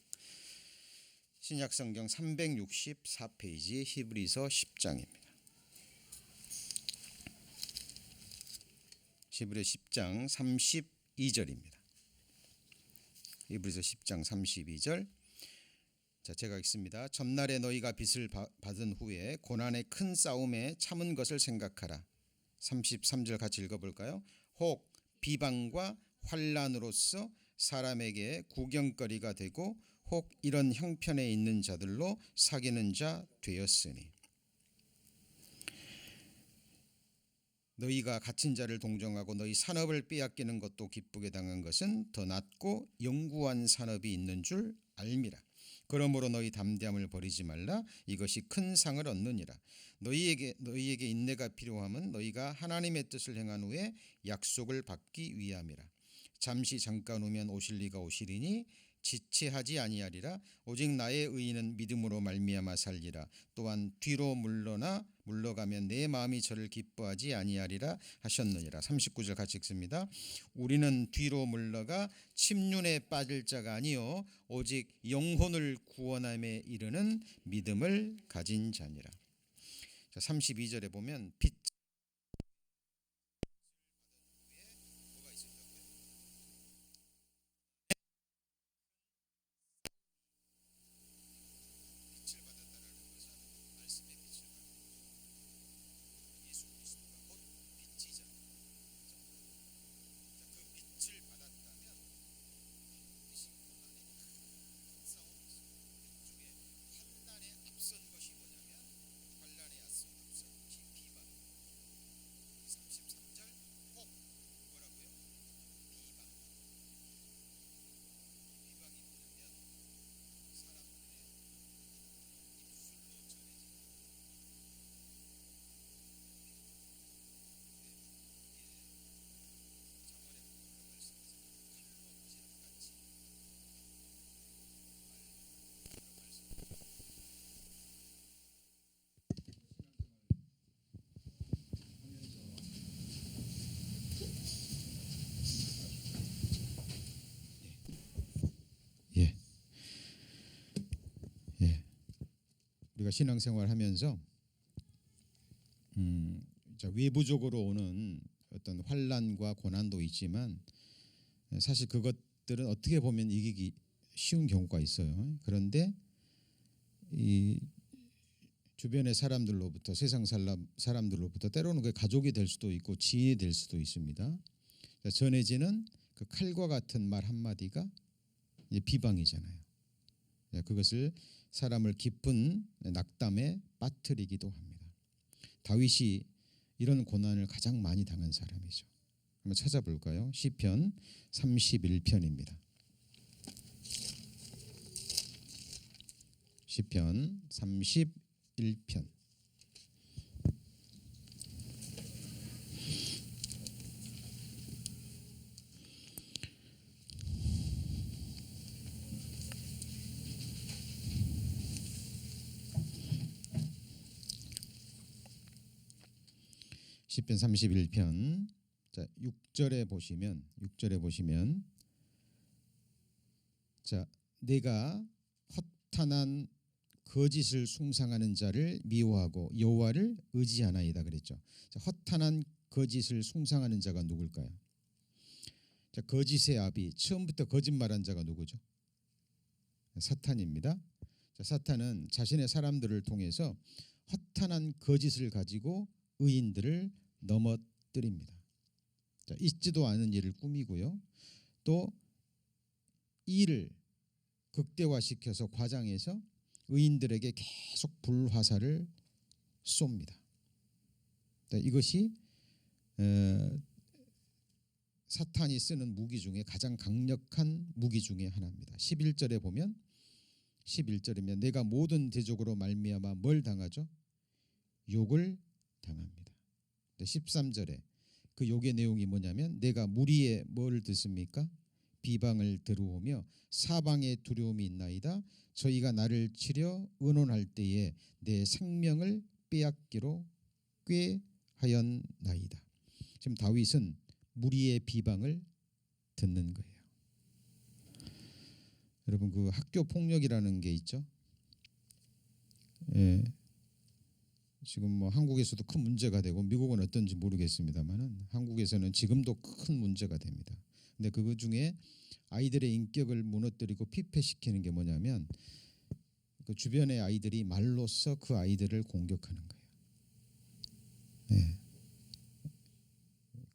신약성경 364페이지 히브리서 10장입니다. 히브리서 10장 32절입니다. 히브리서 10장 32절. 자, 제가 읽습니다. 전날에 너희가 빚을 받은 후에 고난의 큰 싸움에 참은 것을 생각하라. 33절 같이 읽어볼까요? 혹 비방과 환난으로서 사람에게 구경거리가 되고 혹 이런 형편에 있는 자들로 사귀는 자 되었으니 너희가 갇힌 자를 동정하고 너희 산업을 빼앗기는 것도 기쁘게 당한 것은 더 낫고 영구한 산업이 있는 줄 알미라. 그러므로 너희 담대함을 버리지 말라. 이것이 큰 상을 얻느니라. 너희에게 인내가 필요함은 너희가 하나님의 뜻을 행한 후에 약속을 받기 위함이라. 잠시 잠깐 오면 오실 리가 오시리니 지체하지 아니하리라. 오직 나의 의인은 믿음으로 말미암아 살리라. 또한 뒤로 물러가면 내 마음이 저를 기뻐하지 아니하리라 하셨느니라. 39절 같이 읽습니다. 우리는 뒤로 물러가 침륜에 빠질 자가 아니요 오직 영혼을 구원함에 이르는 믿음을 가진 자니라. 자, 32절에 보면 빛 예. 예. 우리가 신앙생활하면서 외부적으로 오는 어떤 환난과 고난도 있지만 사실 그것들은 어떻게 보면 이기기 쉬운 경우가 있어요. 그런데 이 주변의 사람들로부터 세상 사람들로부터 때로는 그 가족이 될 수도 있고 지인이 될 수도 있습니다. 전해지는 그 칼과 같은 말 한마디가 비방이잖아요. 그것을 사람을 깊은 낙담에 빠뜨리기도 합니다. 다윗이 이런 고난을 가장 많이 당한 사람이죠. 한번 찾아볼까요? 시편 31편입니다. 시편 31편. 시편 31편. 자, 6절에 보시면 자, 내가 허탄한 거짓을 숭상하는 자를 미워하고 여호와를 의지하나이다 그랬죠. 자, 허탄한 거짓을 숭상하는 자가 누굴까요? 자, 거짓의 아비, 처음부터 거짓말한 자가 누구죠? 사탄입니다. 자, 사탄은 자신의 사람들을 통해서 허탄한 거짓을 가지고 의인들을 넘어뜨립니다. 자, 있지도 않은 일을 꾸미고요. 또 일을 극대화시켜서 과장해서 의인들에게 계속 불화살을 쏩니다. 자, 이것이 사탄이 쓰는 무기 중에 가장 강력한 무기 중에 하나입니다. 11절에 보면 내가 모든 대적으로 말미암아 뭘 당하죠? 욕을 당합니다. 13절에 그 욕의 내용이 뭐냐면 내가 무리에 뭘 듣습니까? 비방을 들어오며 사방에 두려움이 있나이다. 저희가 나를 치려 의논할 때에 내 생명을 빼앗기로 꾀하였나이다. 지금 다윗은 무리의 비방을 듣는 거예요. 여러분 그 학교 폭력이라는 게 있죠. 예. 지금 뭐 한국에서도 큰 문제가 되고 미국은 어떤지 모르겠습니다만은 한국에서는 지금도 큰 문제가 됩니다. 근데 그 중에 아이들의 인격을 무너뜨리고 피폐시키는 게 뭐냐면 그 주변의 아이들이 말로써 그 아이들을 공격하는 거예요. 네.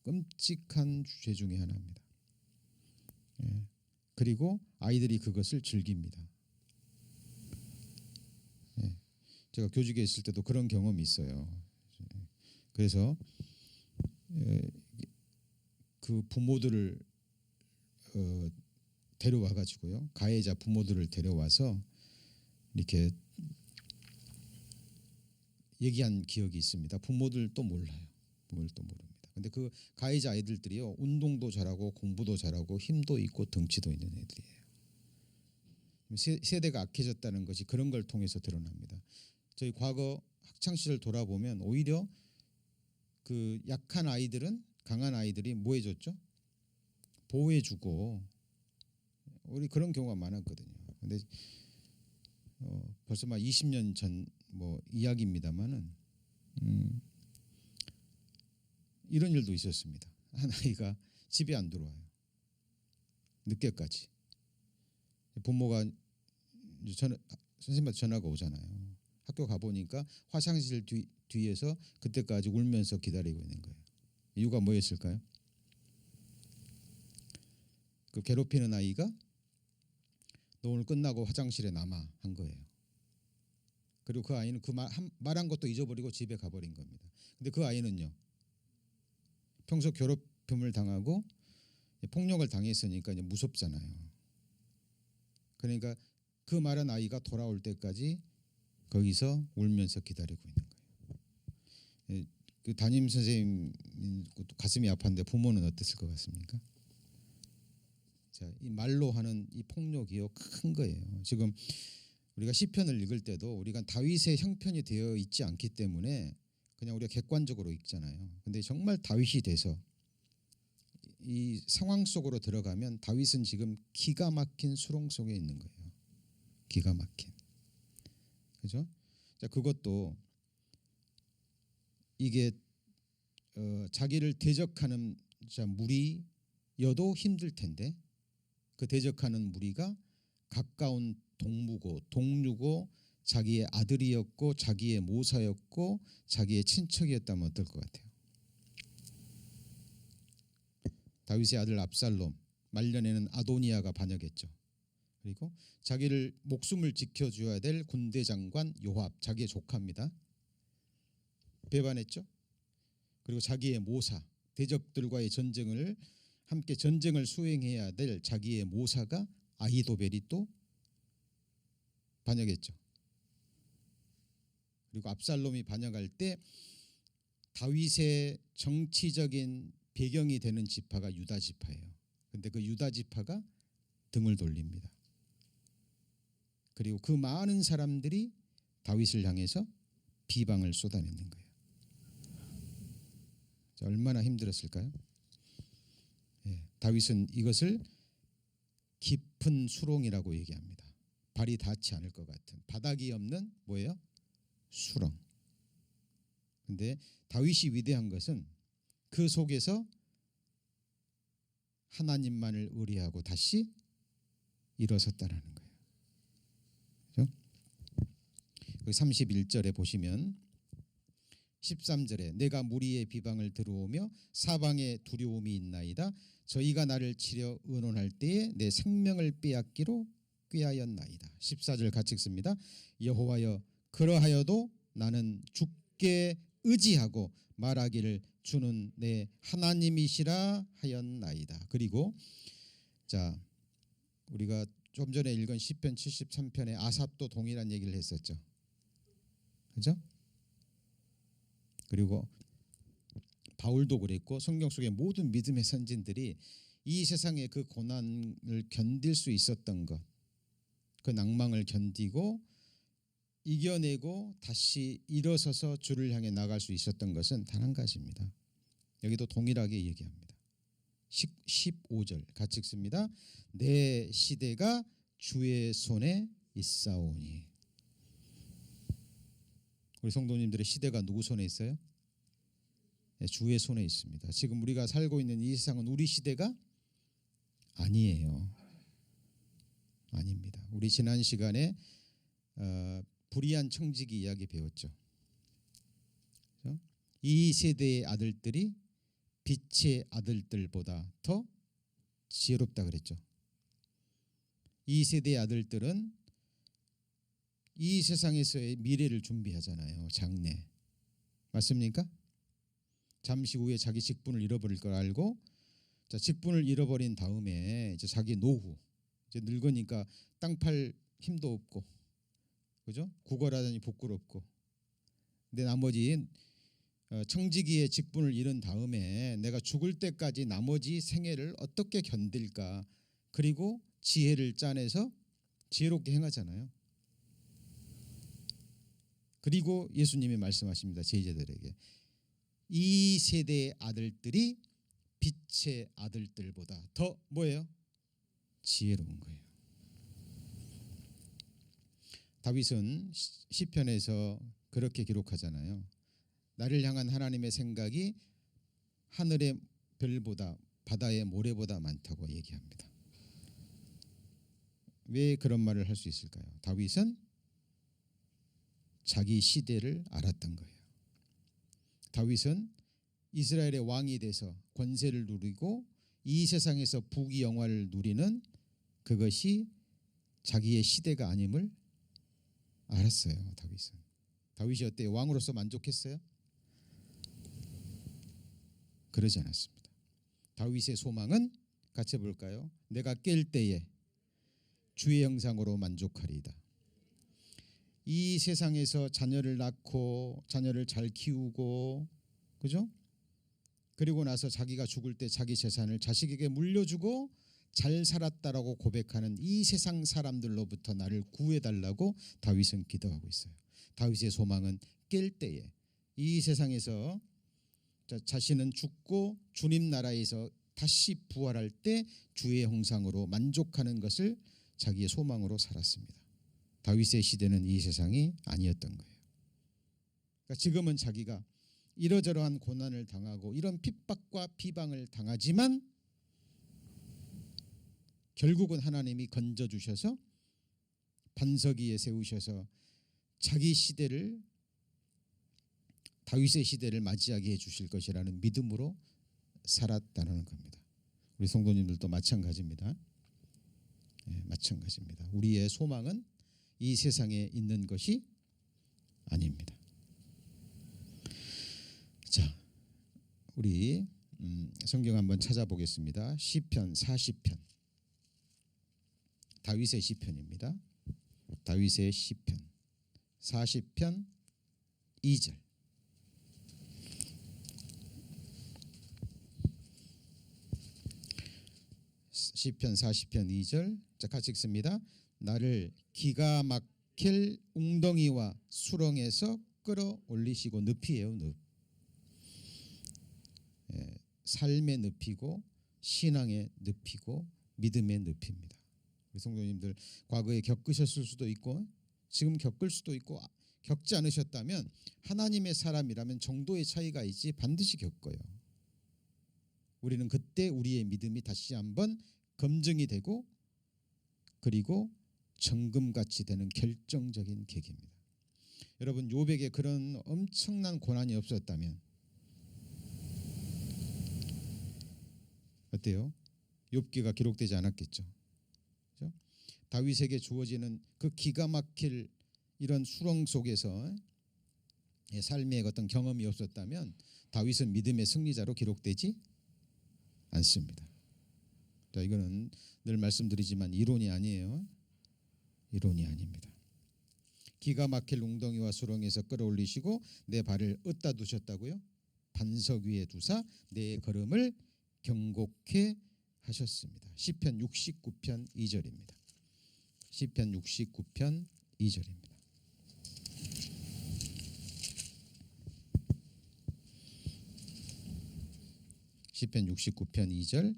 끔찍한 죄 중에 하나입니다. 예. 그리고 아이들이 그것을 즐깁니다. 예. 제가 교직에 있을 때도 그런 경험이 있어요. 그래서 그 부모들을 데려와 가지고요. 가해자 부모들을 데려와서 이렇게 얘기한 기억이 있습니다. 부모들도 몰라요. 부모들도 모릅니다. 근데 그 가해자 아이들들이요. 운동도 잘하고 공부도 잘하고 힘도 있고 덩치도 있는 애들이에요. 세대가 악해졌다는 것이 그런 걸 통해서 드러납니다. 저희 과거 학창 시절 돌아보면 오히려 그 약한 아이들은 강한 아이들이 뭐 해줬죠? 보호해주고 우리 그런 경우가 많았거든요. 근데 벌써 막 20년 전 뭐 이야기입니다만은 이런 일도 있었습니다. 한 아이가 집에 안 들어와요. 늦게까지. 부모가 선생님한테 전화가 오잖아요. 학교 가보니까 화장실 뒤에서 그때까지 울면서 기다리고 있는 거예요. 이유가 뭐였을까요? 그 괴롭히는 아이가 너 오늘 끝나고 화장실에 남아 한 거예요. 그리고 그 아이는 그 말한 것도 잊어버리고 집에 가버린 겁니다. 근데 그 아이는요. 평소 괴롭힘을 당하고 폭력을 당했으니까 이제 무섭잖아요. 그러니까 그 말한 아이가 돌아올 때까지 거기서 울면서 기다리고 있는 거예요. 그 담임 선생님 가슴이 아팠는데 부모는 어땠을 것 같습니까? 자, 이 말로 하는 이 폭력이요 큰 거예요. 지금 우리가 시편을 읽을 때도 우리가 다윗의 형편이 되어 있지 않기 때문에 그냥 우리가 객관적으로 읽잖아요. 근데 정말 다윗이 돼서 이 상황 속으로 들어가면 다윗은 지금 기가 막힌 수렁 속에 있는 거예요. 기가 막힌. 그죠? 자, 그것도 이게 자기를 대적하는 무리여도 힘들 텐데 그 대적하는 무리가 가까운 동무고 동료고 자기의 아들이었고 자기의 모사였고 자기의 친척이었다면 어떨 것 같아요? 다윗의 아들 압살롬, 말년에는 아도니아가 반역했죠. 그리고 자기를 목숨을 지켜줘야 될 군대 장관 요압, 자기의 조카입니다. 배반했죠. 그리고 자기의 모사, 대적들과의 전쟁을 함께 전쟁을 수행해야 될 자기의 모사가 아히도벨이 또 반역했죠. 그리고 압살롬이 반역할 때 다윗의 정치적인 배경이 되는 지파가 유다 지파예요. 그런데 그 유다 지파가 등을 돌립니다. 그리고 그 많은 사람들이 다윗을 향해서 비방을 쏟아내는 거예요. 자, 얼마나 힘들었을까요? 예, 다윗은 이것을 깊은 수렁이라고 얘기합니다. 발이 닿지 않을 것 같은 바닥이 없는 뭐예요? 수렁. 근데 다윗이 위대한 것은 그 속에서 하나님만을 의뢰하고 다시 일어섰다라는 거예요. 그렇죠? 31절에 보시면 13절에 내가 무리의 비방을 들어오며 사방에 두려움이 있나이다. 저희가 나를 치려 의논할 때에 내 생명을 빼앗기로 꾀하였나이다. 14절 같이 읽습니다. 여호와여 그러하여도 나는 주께 의지하고 말하기를 주는 내 하나님이시라 하였나이다. 그리고 자 우리가 좀 전에 읽은 시편 73편에 아삽도 동일한 얘기를 했었죠. 그렇죠? 그리고 바울도 그랬고 성경 속의 모든 믿음의 선진들이 이 세상의 그 고난을 견딜 수 있었던 것, 그 낭망을 견디고 이겨내고 다시 일어서서 주를 향해 나갈 수 있었던 것은 단 한 가지입니다. 여기도 동일하게 얘기합니다. 15절 같이 읽습니다. 내 시대가 주의 손에 있사오니. 우리 성도님들의 시대가 누구 손에 있어요? 네, 주의 손에 있습니다. 지금 우리가 살고 있는 이 세상은 우리 시대가 아니에요. 아닙니다. 우리 지난 시간에 불의한 청지기 이야기 배웠죠. 이 세대의 아들들이 빛의 아들들보다 더 지혜롭다 그랬죠. 이 세대의 아들들은 이 세상에서의 미래를 준비하잖아요. 장래. 맞습니까? 잠시 후에 자기 직분을 잃어버릴 걸 알고, 자, 직분을 잃어버린 다음에 이제 자기 노후, 이제 늙으니까 땅 팔 힘도 없고, 그죠? 구걸하자니 부끄럽고. 근데 나머지 청지기의 직분을 잃은 다음에 내가 죽을 때까지 나머지 생애를 어떻게 견딜까? 그리고 지혜를 짜내서 지혜롭게 행하잖아요. 그리고 예수님이 말씀하십니다. 제자들에게 이 세대의 아들들이 빛의 아들들보다 더 뭐예요? 지혜로운 거예요. 다윗은 시편에서 그렇게 기록하잖아요. 나를 향한 하나님의 생각이 하늘의 별보다 바다의 모래보다 많다고 얘기합니다. 왜 그런 말을 할 수 있을까요? 다윗은 자기 시대를 알았던 거예요. 다윗은 이스라엘의 왕이 돼서 권세를 누리고 이 세상에서 부귀영화를 누리는 그것이 자기의 시대가 아님을 알았어요. 다윗이 어때요? 왕으로서 만족했어요? 그러지 않았습니다. 다윗의 소망은 같이 볼까요? 내가 깰 때에 주의 형상으로 만족하리이다. 이 세상에서 자녀를 낳고 자녀를 잘 키우고, 그죠? 그리고 나서 자기가 죽을 때 자기 재산을 자식에게 물려주고 잘 살았다라고 고백하는 이 세상 사람들로부터 나를 구해달라고 다윗은 기도하고 있어요. 다윗의 소망은 깰 때에 이 세상에서 자신은 죽고 주님 나라에서 다시 부활할 때 주의 형상으로 만족하는 것을 자기의 소망으로 살았습니다. 다윗의 시대는 이 세상이 아니었던 거예요. 그러니까 지금은 자기가 이러저러한 고난을 당하고 이런 핍박과 비방을 당하지만 결국은 하나님이 건져주셔서 반석 위에 세우셔서 자기 시대를, 다윗의 시대를 맞이하게 해주실 것이라는 믿음으로 살았다는 겁니다. 우리 성도님들도 마찬가지입니다. 네, 마찬가지입니다. 우리의 소망은 이 세상에 있는 것이 아닙니다. 자, 우리 성경 한번 찾아보겠습니다. 시편 40편, 다윗의 시편입니다. 다윗의 시편 40편 2절. 시편 40편 2절. 자, 같이 읽습니다. 나를 기가 막힐 웅덩이와 수렁에서 끌어올리시고, 늪이에요. 늪. 삶의 늪이고 신앙의 늪이고 믿음의 늪입니다. 우리 성도님들 과거에 겪으셨을 수도 있고 지금 겪을 수도 있고, 겪지 않으셨다면 하나님의 사람이라면 정도의 차이가 있지 반드시 겪어요. 우리는 그때 우리의 믿음이 다시 한번 검증이 되고 그리고 정금같이 되는 결정적인 계기입니다. 여러분, 욥에게 그런 엄청난 고난이 없었다면 어때요? 욥기가 기록되지 않았겠죠. 그렇죠? 다윗에게 주어지는 그 기가 막힐 이런 수렁 속에서 삶의 어떤 경험이 없었다면 다윗은 믿음의 승리자로 기록되지 않습니다. 자, 이거는 늘 말씀드리지만 이론이 아니에요. 이론이 아닙니다. 기가 막힐 웅덩이와 수렁에서 끌어올리시고 내 발을 얻다 두셨다고요? 반석 위에 두사 내 걸음을 경곡해 하셨습니다. 시편 69편 2절입니다. 시편 69편 2절입니다. 시편 69편 2절.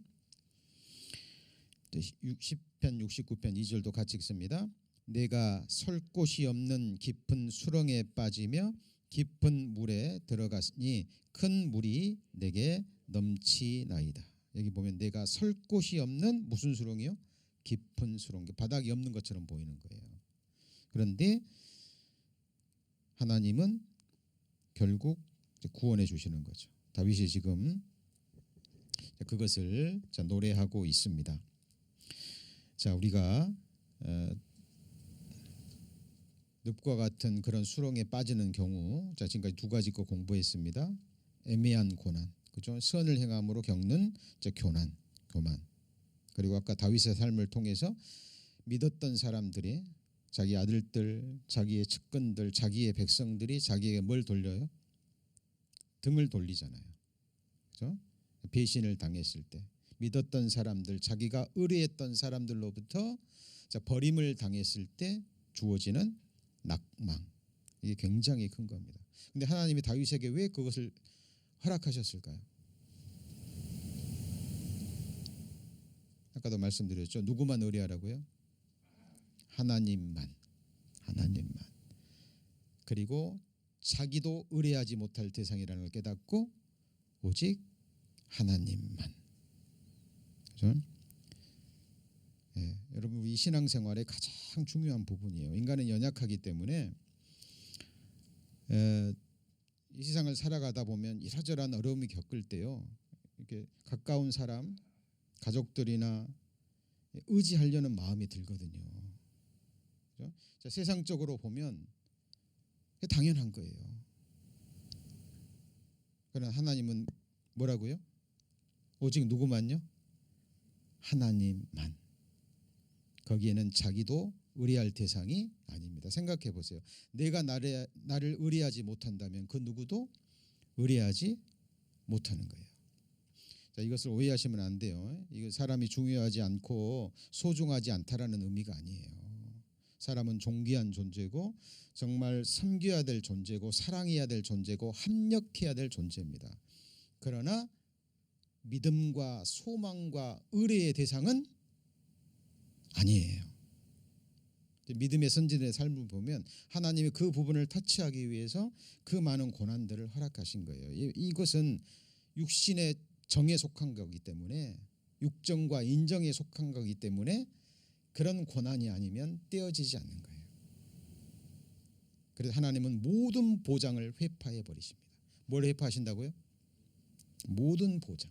시편 69편 2절도 같이 읽습니다. 내가 설 곳이 없는 깊은 수렁에 빠지며 깊은 물에 들어갔으니 큰 물이 내게 넘치나이다. 여기 보면 내가 설 곳이 없는 무슨 수렁이요? 깊은 수렁, 바닥이 없는 것처럼 보이는 거예요. 그런데 하나님은 결국 구원해 주시는 거죠. 다윗이 지금 그것을 노래하고 있습니다. 자, 우리가 늪과 같은 그런 수렁에 빠지는 경우, 자 지금까지 두 가지 거 공부했습니다. 애매한 고난, 그죠? 선을 행함으로 겪는 교난, 교만. 그리고 아까 다윗의 삶을 통해서 믿었던 사람들이 자기 아들들, 자기의 측근들, 자기의 백성들이 자기에게 뭘 돌려요? 등을 돌리잖아요. 그죠? 배신을 당했을 때 믿었던 사람들, 자기가 의뢰했던 사람들로부터 버림을 당했을 때 주어지는 낙망, 이게 굉장히 큰 겁니다. 근데 하나님이 다윗에게 왜 그것을 허락하셨을까요? 아까도 말씀드렸죠. 누구만 의뢰하라고요? 하나님만. 그리고 자기도 의뢰하지 못할 대상이라는 걸 깨닫고 오직 하나님만. 그렇죠? 여러분, 우리 신앙생활의 가장 중요한 부분이에요. 인간은 연약하기 때문에 이 세상을 살아가다 보면 이러저러한 어려움이 겪을 때요, 이렇게 가까운 사람, 가족들이나 의지하려는 마음이 들거든요. 그렇죠? 자, 세상적으로 보면 당연한 거예요. 그러나 하나님은 뭐라고요? 오직 누구만요? 하나님만. 거기에는 자기도 의뢰할 대상이 아닙니다. 생각해 보세요. 내가 나를 의뢰하지 못한다면 그 누구도 의뢰하지 못하는 거예요. 자, 이것을 오해하시면 안 돼요. 이거 사람이 중요하지 않고 소중하지 않다라는 의미가 아니에요. 사람은 존귀한 존재고 정말 섬겨야 될 존재고 사랑해야 될 존재고 합력해야 될 존재입니다. 그러나 믿음과 소망과 의뢰의 대상은 아니에요. 믿음의 선진의 삶을 보면 하나님이 그 부분을 터치하기 위해서 그 많은 고난들을 허락하신 거예요. 이것은 육신의 정에 속한 거기 때문에, 육정과 인정에 속한 거기 때문에 그런 고난이 아니면 떼어지지 않는 거예요. 그래서 하나님은 모든 보장을 회파해 버리십니다. 뭘 회파하신다고요? 모든 보장.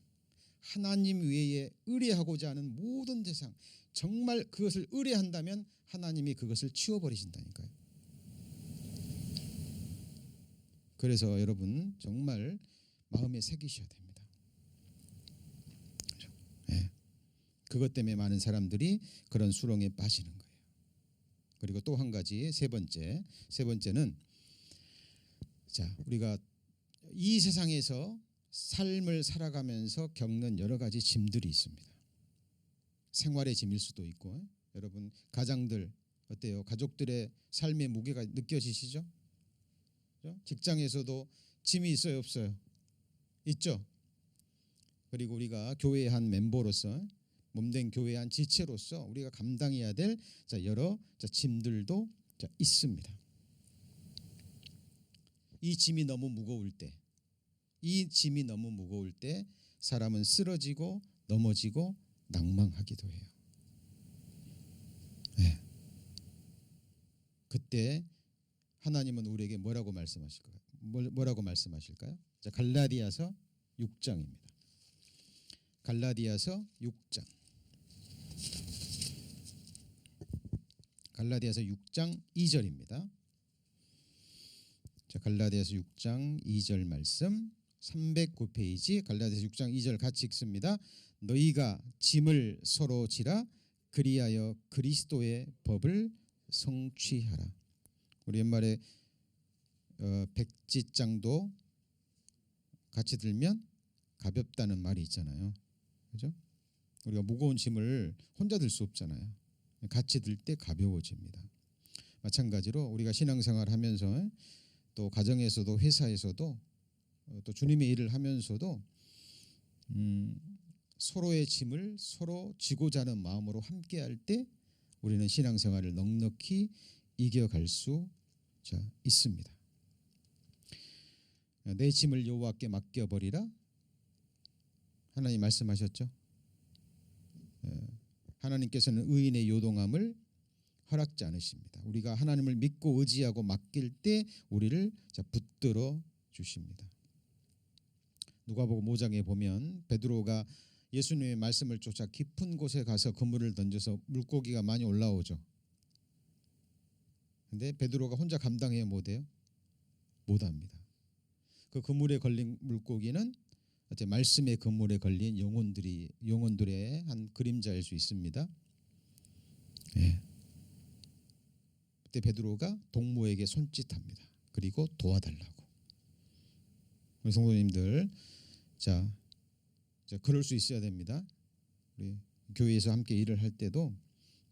하나님 외에 의뢰하고자 하는 모든 대상, 정말 그것을 의뢰한다면 하나님이 그것을 치워버리신다니까요. 그래서 여러분 정말 마음에 새기셔야 됩니다. 그렇죠? 네. 그것 때문에 많은 사람들이 그런 수렁에 빠지는 거예요. 그리고 또 한 가지, 세 번째는, 자, 우리가 이 세상에서 삶을 살아가면서 겪는 여러 가지 짐들이 있습니다. 생활의 짐일 수도 있고, 여러분 가장들 어때요? 가족들의 삶의 무게가 느껴지시죠? 직장에서도 짐이 있어요, 없어요? 있죠. 그리고 우리가 교회의 한 멤버로서, 몸된 교회의 한 지체로서 우리가 감당해야 될 여러 짐들도 있습니다. 이 짐이 너무 무거울 때 사람은 쓰러지고 넘어지고 낭망하기도 해요. 네. 그때 하나님은 우리에게 뭐라고 말씀하실까요? 자, 갈라디아서 6장입니다. 갈라디아서 6장. 갈라디아서 6장 2절입니다. 자, 갈라디아서 6장 2절 말씀, 309페이지 갈라디아서 6장 2절 같이 읽습니다. 너희가 짐을 서로 지라 그리하여 그리스도의 법을 성취하라. 우리 옛말에 백지장도 같이 들면 가볍다는 말이 있잖아요. 그죠? 우리가 무거운 짐을 혼자 들 수 없잖아요. 같이 들 때 가벼워집니다. 마찬가지로 우리가 신앙생활 하면서 또 가정에서도 회사에서도 또 주님의 일을 하면서도 서로의 짐을 서로 지고자 하는 마음으로 함께할 때 우리는 신앙생활을 넉넉히 이겨갈 수 있습니다. 내 짐을 여호와께 맡겨버리라. 하나님 말씀하셨죠. 하나님께서는 의인의 요동함을 허락지 않으십니다. 우리가 하나님을 믿고 의지하고 맡길 때 우리를 붙들어 주십니다. 누가복음 5장에 보면 베드로가 예수님의 말씀을 쫓아 깊은 곳에 가서 그물을 던져서 물고기가 많이 올라오죠. 근데 베드로가 혼자 감당해야 못해요? 못합니다. 그 그물에 걸린 물고기는 말씀의 그물에 걸린 영혼들의 한 그림자일 수 있습니다. 예. 그때 베드로가 동무에게 손짓합니다. 그리고 도와달라고. 우리 성도님들, 자 그럴 수 있어야 됩니다. 우리 교회에서 함께 일을 할 때도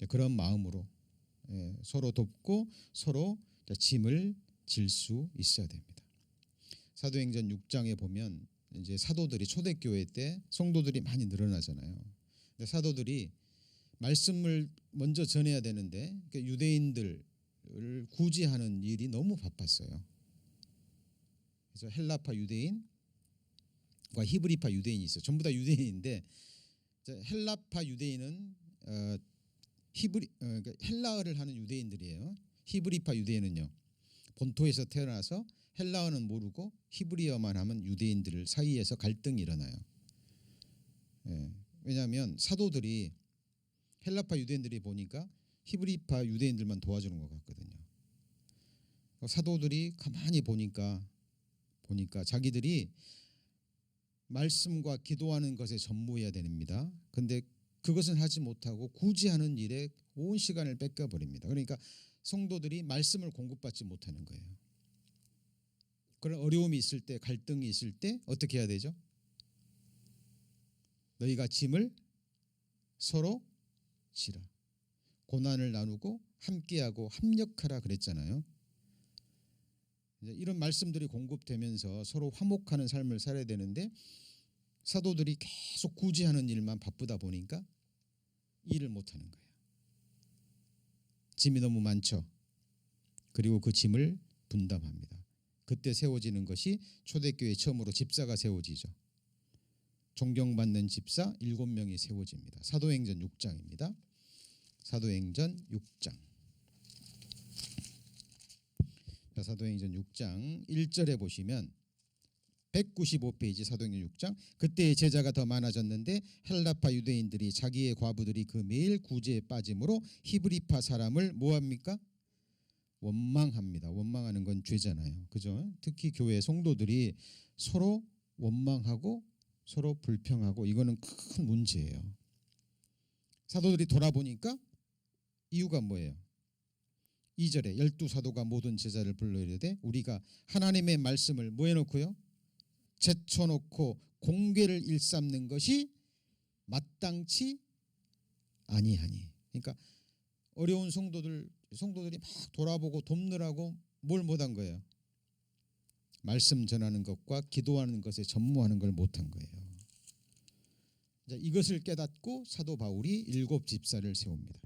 그런 마음으로 서로 돕고 서로 짐을 질 수 있어야 됩니다. 사도행전 6장에 보면 이제 사도들이 초대교회 때 성도들이 많이 늘어나잖아요. 근데 사도들이 말씀을 먼저 전해야 되는데 유대인들을 구제하는 일이 너무 바빴어요. 그래서 헬라파 유대인과 히브리파 유대인이 있어요. 전부 다 유대인인데 헬라파 유대인은 그러니까 헬라어를 하는 유대인들이에요. 히브리파 유대인은요, 본토에서 태어나서 헬라어는 모르고 히브리어만 하면 유대인들 사이에서 갈등이 일어나요. 왜냐하면 사도들이 헬라파 유대인들이 보니까 히브리파 유대인들만 도와주는 것 같거든요. 사도들이 가만히 보니까 자기들이 말씀과 기도하는 것에 전무해야 됩니다. 근데 그것은 하지 못하고 구제하는 일에 온 시간을 뺏겨버립니다. 그러니까 성도들이 말씀을 공급받지 못하는 거예요. 그런 어려움이 있을 때, 갈등이 있을 때 어떻게 해야 되죠? 너희가 짐을 서로 지라. 고난을 나누고 함께하고 합력하라 그랬잖아요. 이제 이런 말씀들이 공급되면서 서로 화목하는 삶을 살아야 되는데 사도들이 계속 구제하는 일만 바쁘다 보니까 일을 못하는 거예요. 짐이 너무 많죠. 그리고 그 짐을 분담합니다. 그때 세워지는 것이 초대교회 처음으로 집사가 세워지죠. 존경받는 집사 7명이 세워집니다. 사도행전 6장입니다. 사도행전 6장. 사도행전 6장 1절에 보시면 195페이지 사도행전 6장. 그때의 제자가 더 많아졌는데 헬라파 유대인들이 자기의 과부들이 그 매일 구제에 빠짐으로 히브리파 사람을 뭐합니까? 원망합니다. 원망하는 건 죄잖아요. 그죠? 특히 교회 성도들이 서로 원망하고 서로 불평하고 이거는 큰 문제예요. 사도들이 돌아보니까 이유가 뭐예요? 2절에 12사도가 모든 제자를 불러 이르되 우리가 하나님의 말씀을 뭐 해놓고요? 제쳐놓고 공궤를 일삼는 것이 마땅치 아니하니. 그러니까 어려운 성도들이 막 돌아보고 돕느라고 뭘 못한 거예요? 말씀 전하는 것과 기도하는 것에 전무하는 걸 못한 거예요. 이것을 깨닫고 사도 바울이 7 집사를 세웁니다.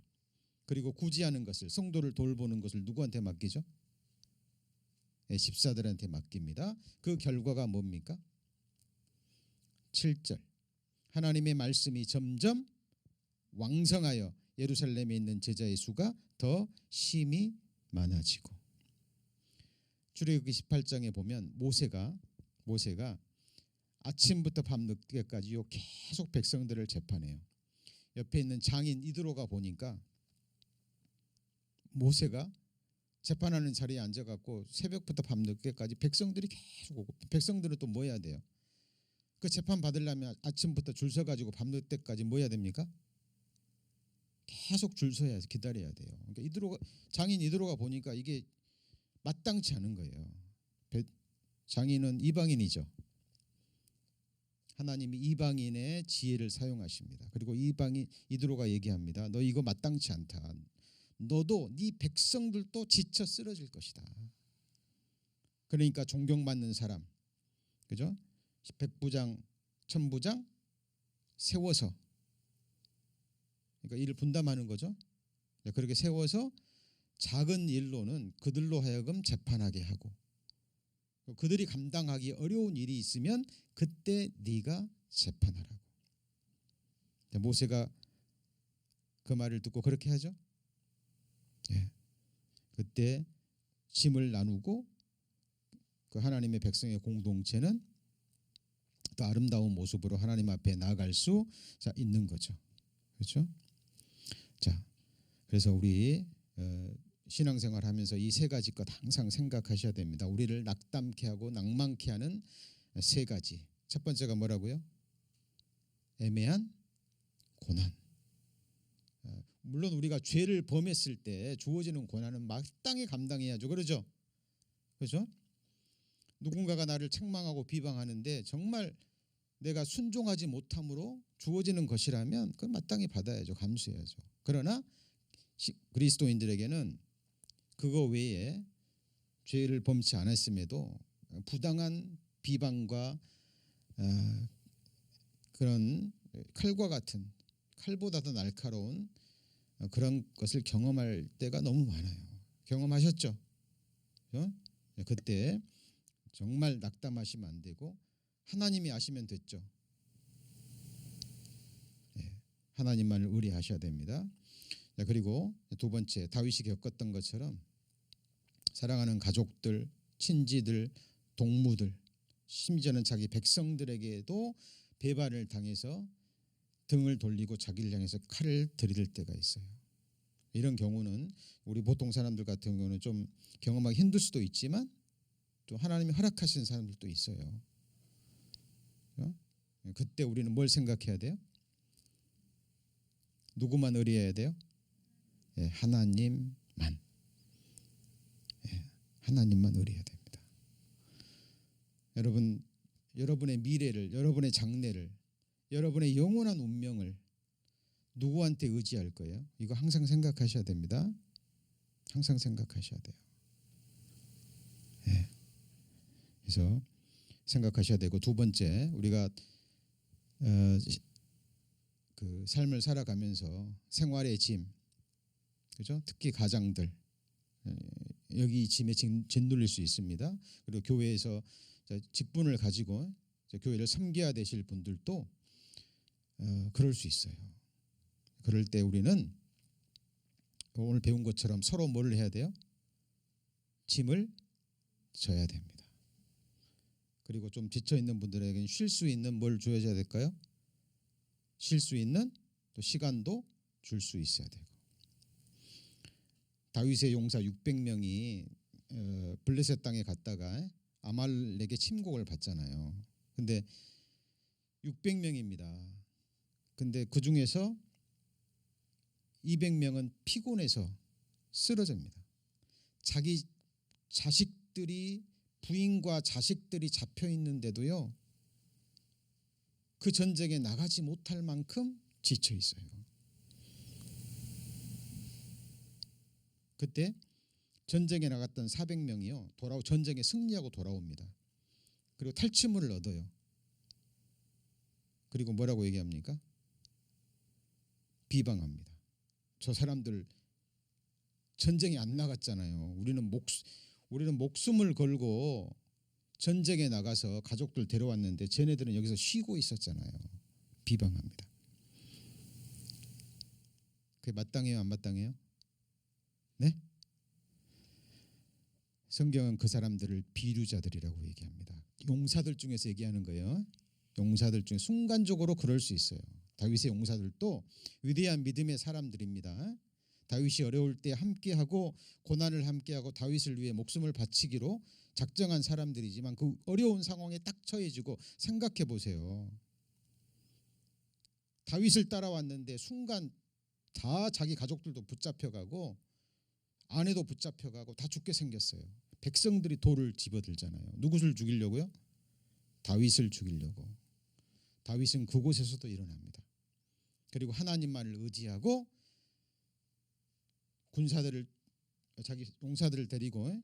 그리고 구제하는 것을, 성도를 돌보는 것을 누구한테 맡기죠? 집사들한테 맡깁니다. 그 결과가 뭡니까? 7절. 하나님의 말씀이 점점 왕성하여 예루살렘에 있는 제자의 수가 더 심히 많아지고. 출애굽기 18장에 보면 모세가 아침부터 밤늦게까지요 계속 백성들을 재판해요. 옆에 있는 장인 이드로가 보니까 모세가 재판하는 자리에 앉아갖고 새벽부터 밤늦게까지 백성들이 계속 오고, 백성들은 또 뭐 해야 돼요? 그 재판 받으려면 아침부터 줄 서가지고 밤늦게까지 뭐 해야 됩니까? 계속 줄 서야 기다려야 돼요. 그러니까 장인 이드로가 보니까 이게 마땅치 않은 거예요. 장인은 이방인이죠. 하나님이 이방인의 지혜를 사용하십니다. 그리고 이드로가 얘기합니다. 너 이거 마땅치 않다. 너도 네 백성들도 지쳐 쓰러질 것이다. 그러니까 존경받는 사람, 그죠? 백부장, 천부장 세워서, 그러니까 일을 분담하는 거죠. 그렇게 세워서 작은 일로는 그들로 하여금 재판하게 하고, 그들이 감당하기 어려운 일이 있으면 그때 네가 재판하라고. 모세가 그 말을 듣고 그렇게 하죠. 그때 짐을 나누고 그 하나님의 백성의 공동체는 더 아름다운 모습으로 하나님 앞에 나아갈 수 있는 거죠. 그렇죠? 자, 그래서 우리 신앙생활하면서 이 세 가지 것 항상 생각하셔야 됩니다. 우리를 낙담케 하고 낭만케 하는 세 가지. 첫 번째가 뭐라고요? 애매한 고난. 물론 우리가 죄를 범했을 때 주어지는 고난은 마땅히 감당해야죠. 그러죠? 그렇죠? 누군가가 나를 책망하고 비방하는데 정말 내가 순종하지 못함으로 주어지는 것이라면 그건 마땅히 받아야죠. 감수해야죠. 그러나 그리스도인들에게는 그거 외에 죄를 범치 않았음에도 부당한 비방과 그런 칼과 같은, 칼보다 더 날카로운 그런 것을 경험할 때가 너무 많아요. 경험하셨죠? 그때 정말 낙담하시면 안 되고 하나님이 아시면 됐죠. 하나님만을 의뢰하셔야 됩니다. 그리고 두 번째, 다윗이 겪었던 것처럼 사랑하는 가족들, 친지들, 동무들, 심지어는 자기 백성들에게도 배반을 당해서 등을 돌리고 자기를 향해서 칼을 들이댈 때가 있어요. 이런 경우는 우리 보통 사람들 같은 경우는 좀 경험하기 힘들 수도 있지만 또 하나님이 허락하신 사람들도 있어요. 그때 우리는 뭘 생각해야 돼요? 누구만 의뢰해야 돼요? 하나님만. 하나님만 의뢰해야 됩니다. 여러분, 여러분의 미래를, 여러분의 장래를, 여러분의 영원한 운명을 누구한테 의지할 거예요? 이거 항상 생각하셔야 됩니다. 항상 생각하셔야 돼요. 그래서 생각하셔야 되고, 두 번째, 우리가 그 삶을 살아가면서 생활의 짐, 그죠? 특히 가장들 여기 짐에 짓눌릴 수 있습니다. 그리고 교회에서 직분을 가지고 교회를 섬겨야 되실 분들도 그럴 수 있어요. 그럴 때 우리는 오늘 배운 것처럼 서로 뭘 해야 돼요? 짐을 져야 됩니다. 그리고 좀 지쳐 있는 분들에게는 쉴 수 있는 뭘 줘야 될까요? 쉴 수 있는 또 시간도 줄 수 있어야 되고. 다윗의 용사 600명이 블레셋 땅에 갔다가 아말렉의 침공을 받잖아요. 근데 600명입니다. 근데 그 중에서 200명은 피곤해서 쓰러집니다. 자기 자식들이, 부인과 자식들이 잡혀 있는데도요, 그 전쟁에 나가지 못할 만큼 지쳐 있어요. 그때 전쟁에 나갔던 400명이요 전쟁에 승리하고 돌아옵니다. 그리고 탈취물을 얻어요. 그리고 뭐라고 얘기합니까? 비방합니다. 저 사람들 전쟁에 안 나갔잖아요. 우리는 목숨을 걸고 전쟁에 나가서 가족들 데려왔는데 쟤네들은 여기서 쉬고 있었잖아요. 비방합니다. 그게 마땅해요, 안 마땅해요? 네? 성경은 그 사람들을 비류자들이라고 얘기합니다. 용사들 중에서 얘기하는 거예요. 용사들 중에 순간적으로 그럴 수 있어요. 다윗의 용사들도 위대한 믿음의 사람들입니다. 다윗이 어려울 때 함께하고 고난을 함께하고 다윗을 위해 목숨을 바치기로 작정한 사람들이지만 그 어려운 상황에 딱 처해지고 생각해 보세요. 다윗을 따라왔는데 순간 다 자기 가족들도 붙잡혀가고 아내도 붙잡혀가고 다 죽게 생겼어요. 백성들이 돌을 집어들잖아요. 누구를 죽이려고요? 다윗을 죽이려고. 다윗은 그곳에서도 일어납니다. 그리고 하나님만을 의지하고 군사들을, 자기 용사들을 데리고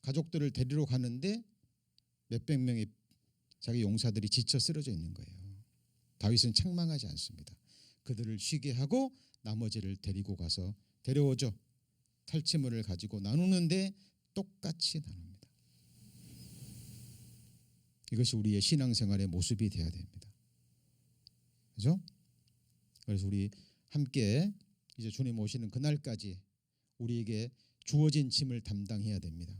가족들을 데리러 가는데 몇백 명의 자기 용사들이 지쳐 쓰러져 있는 거예요. 다윗은 책망하지 않습니다. 그들을 쉬게 하고 나머지를 데리고 가서 데려오죠. 탈취물을 가지고 나누는데 똑같이 나눕니다. 이것이 우리의 신앙생활의 모습이 되어야 됩니다. 그렇죠? 그래서 우리 함께 이제 주님 오시는 그날까지 우리에게 주어진 짐을 담당해야 됩니다.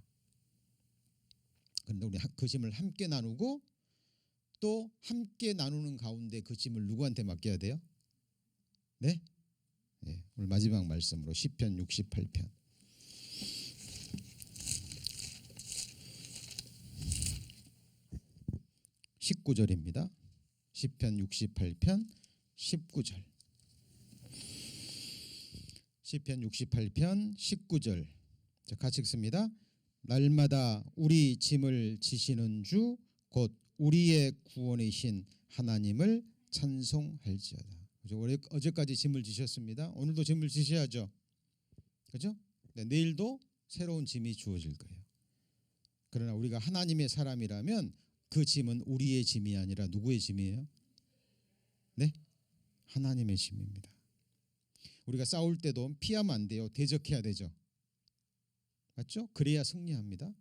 그런데 우리 그 짐을 함께 나누고 또 함께 나누는 가운데 그 짐을 누구한테 맡겨야 돼요? 네? 네, 오늘 마지막 말씀으로 시편 68편 19절입니다. 시편 68편 19절. 시편 68편 19절. 자, 같이 읽습니다. 날마다 우리 짐을 지시는 주 곧 우리의 구원이신 하나님을 찬송할지어다. 그죠? 어제까지 짐을 지셨습니다. 오늘도 짐을 지셔야죠. 그죠? 네, 내일도 새로운 짐이 주어질 거예요. 그러나 우리가 하나님의 사람이라면 그 짐은 우리의 짐이 아니라 누구의 짐이에요? 네? 하나님의 짐입니다. 우리가 싸울 때도 피하면 안 돼요. 대적해야 되죠. 맞죠? 그래야 승리합니다.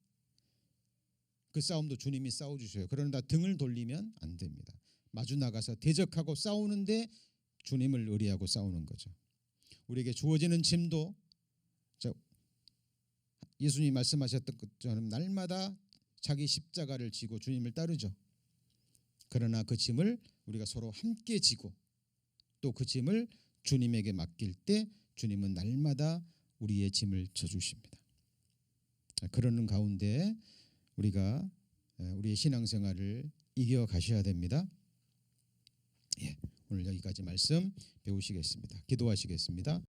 그 싸움도 주님이 싸워주셔요. 그러나 등을 돌리면 안 됩니다. 마주 나가서 대적하고 싸우는데 주님을 의뢰하고 싸우는 거죠. 우리에게 주어지는 짐도 예수님이 말씀하셨던 것처럼 날마다 자기 십자가를 지고 주님을 따르죠. 그러나 그 짐을 우리가 서로 함께 지고 또 그 짐을 주님에게 맡길 때 주님은 날마다 우리의 짐을 져주십니다. 그러는 가운데 우리가 우리의 신앙생활을 이겨가셔야 됩니다. 예, 오늘 여기까지 말씀 배우시겠습니다. 기도하시겠습니다.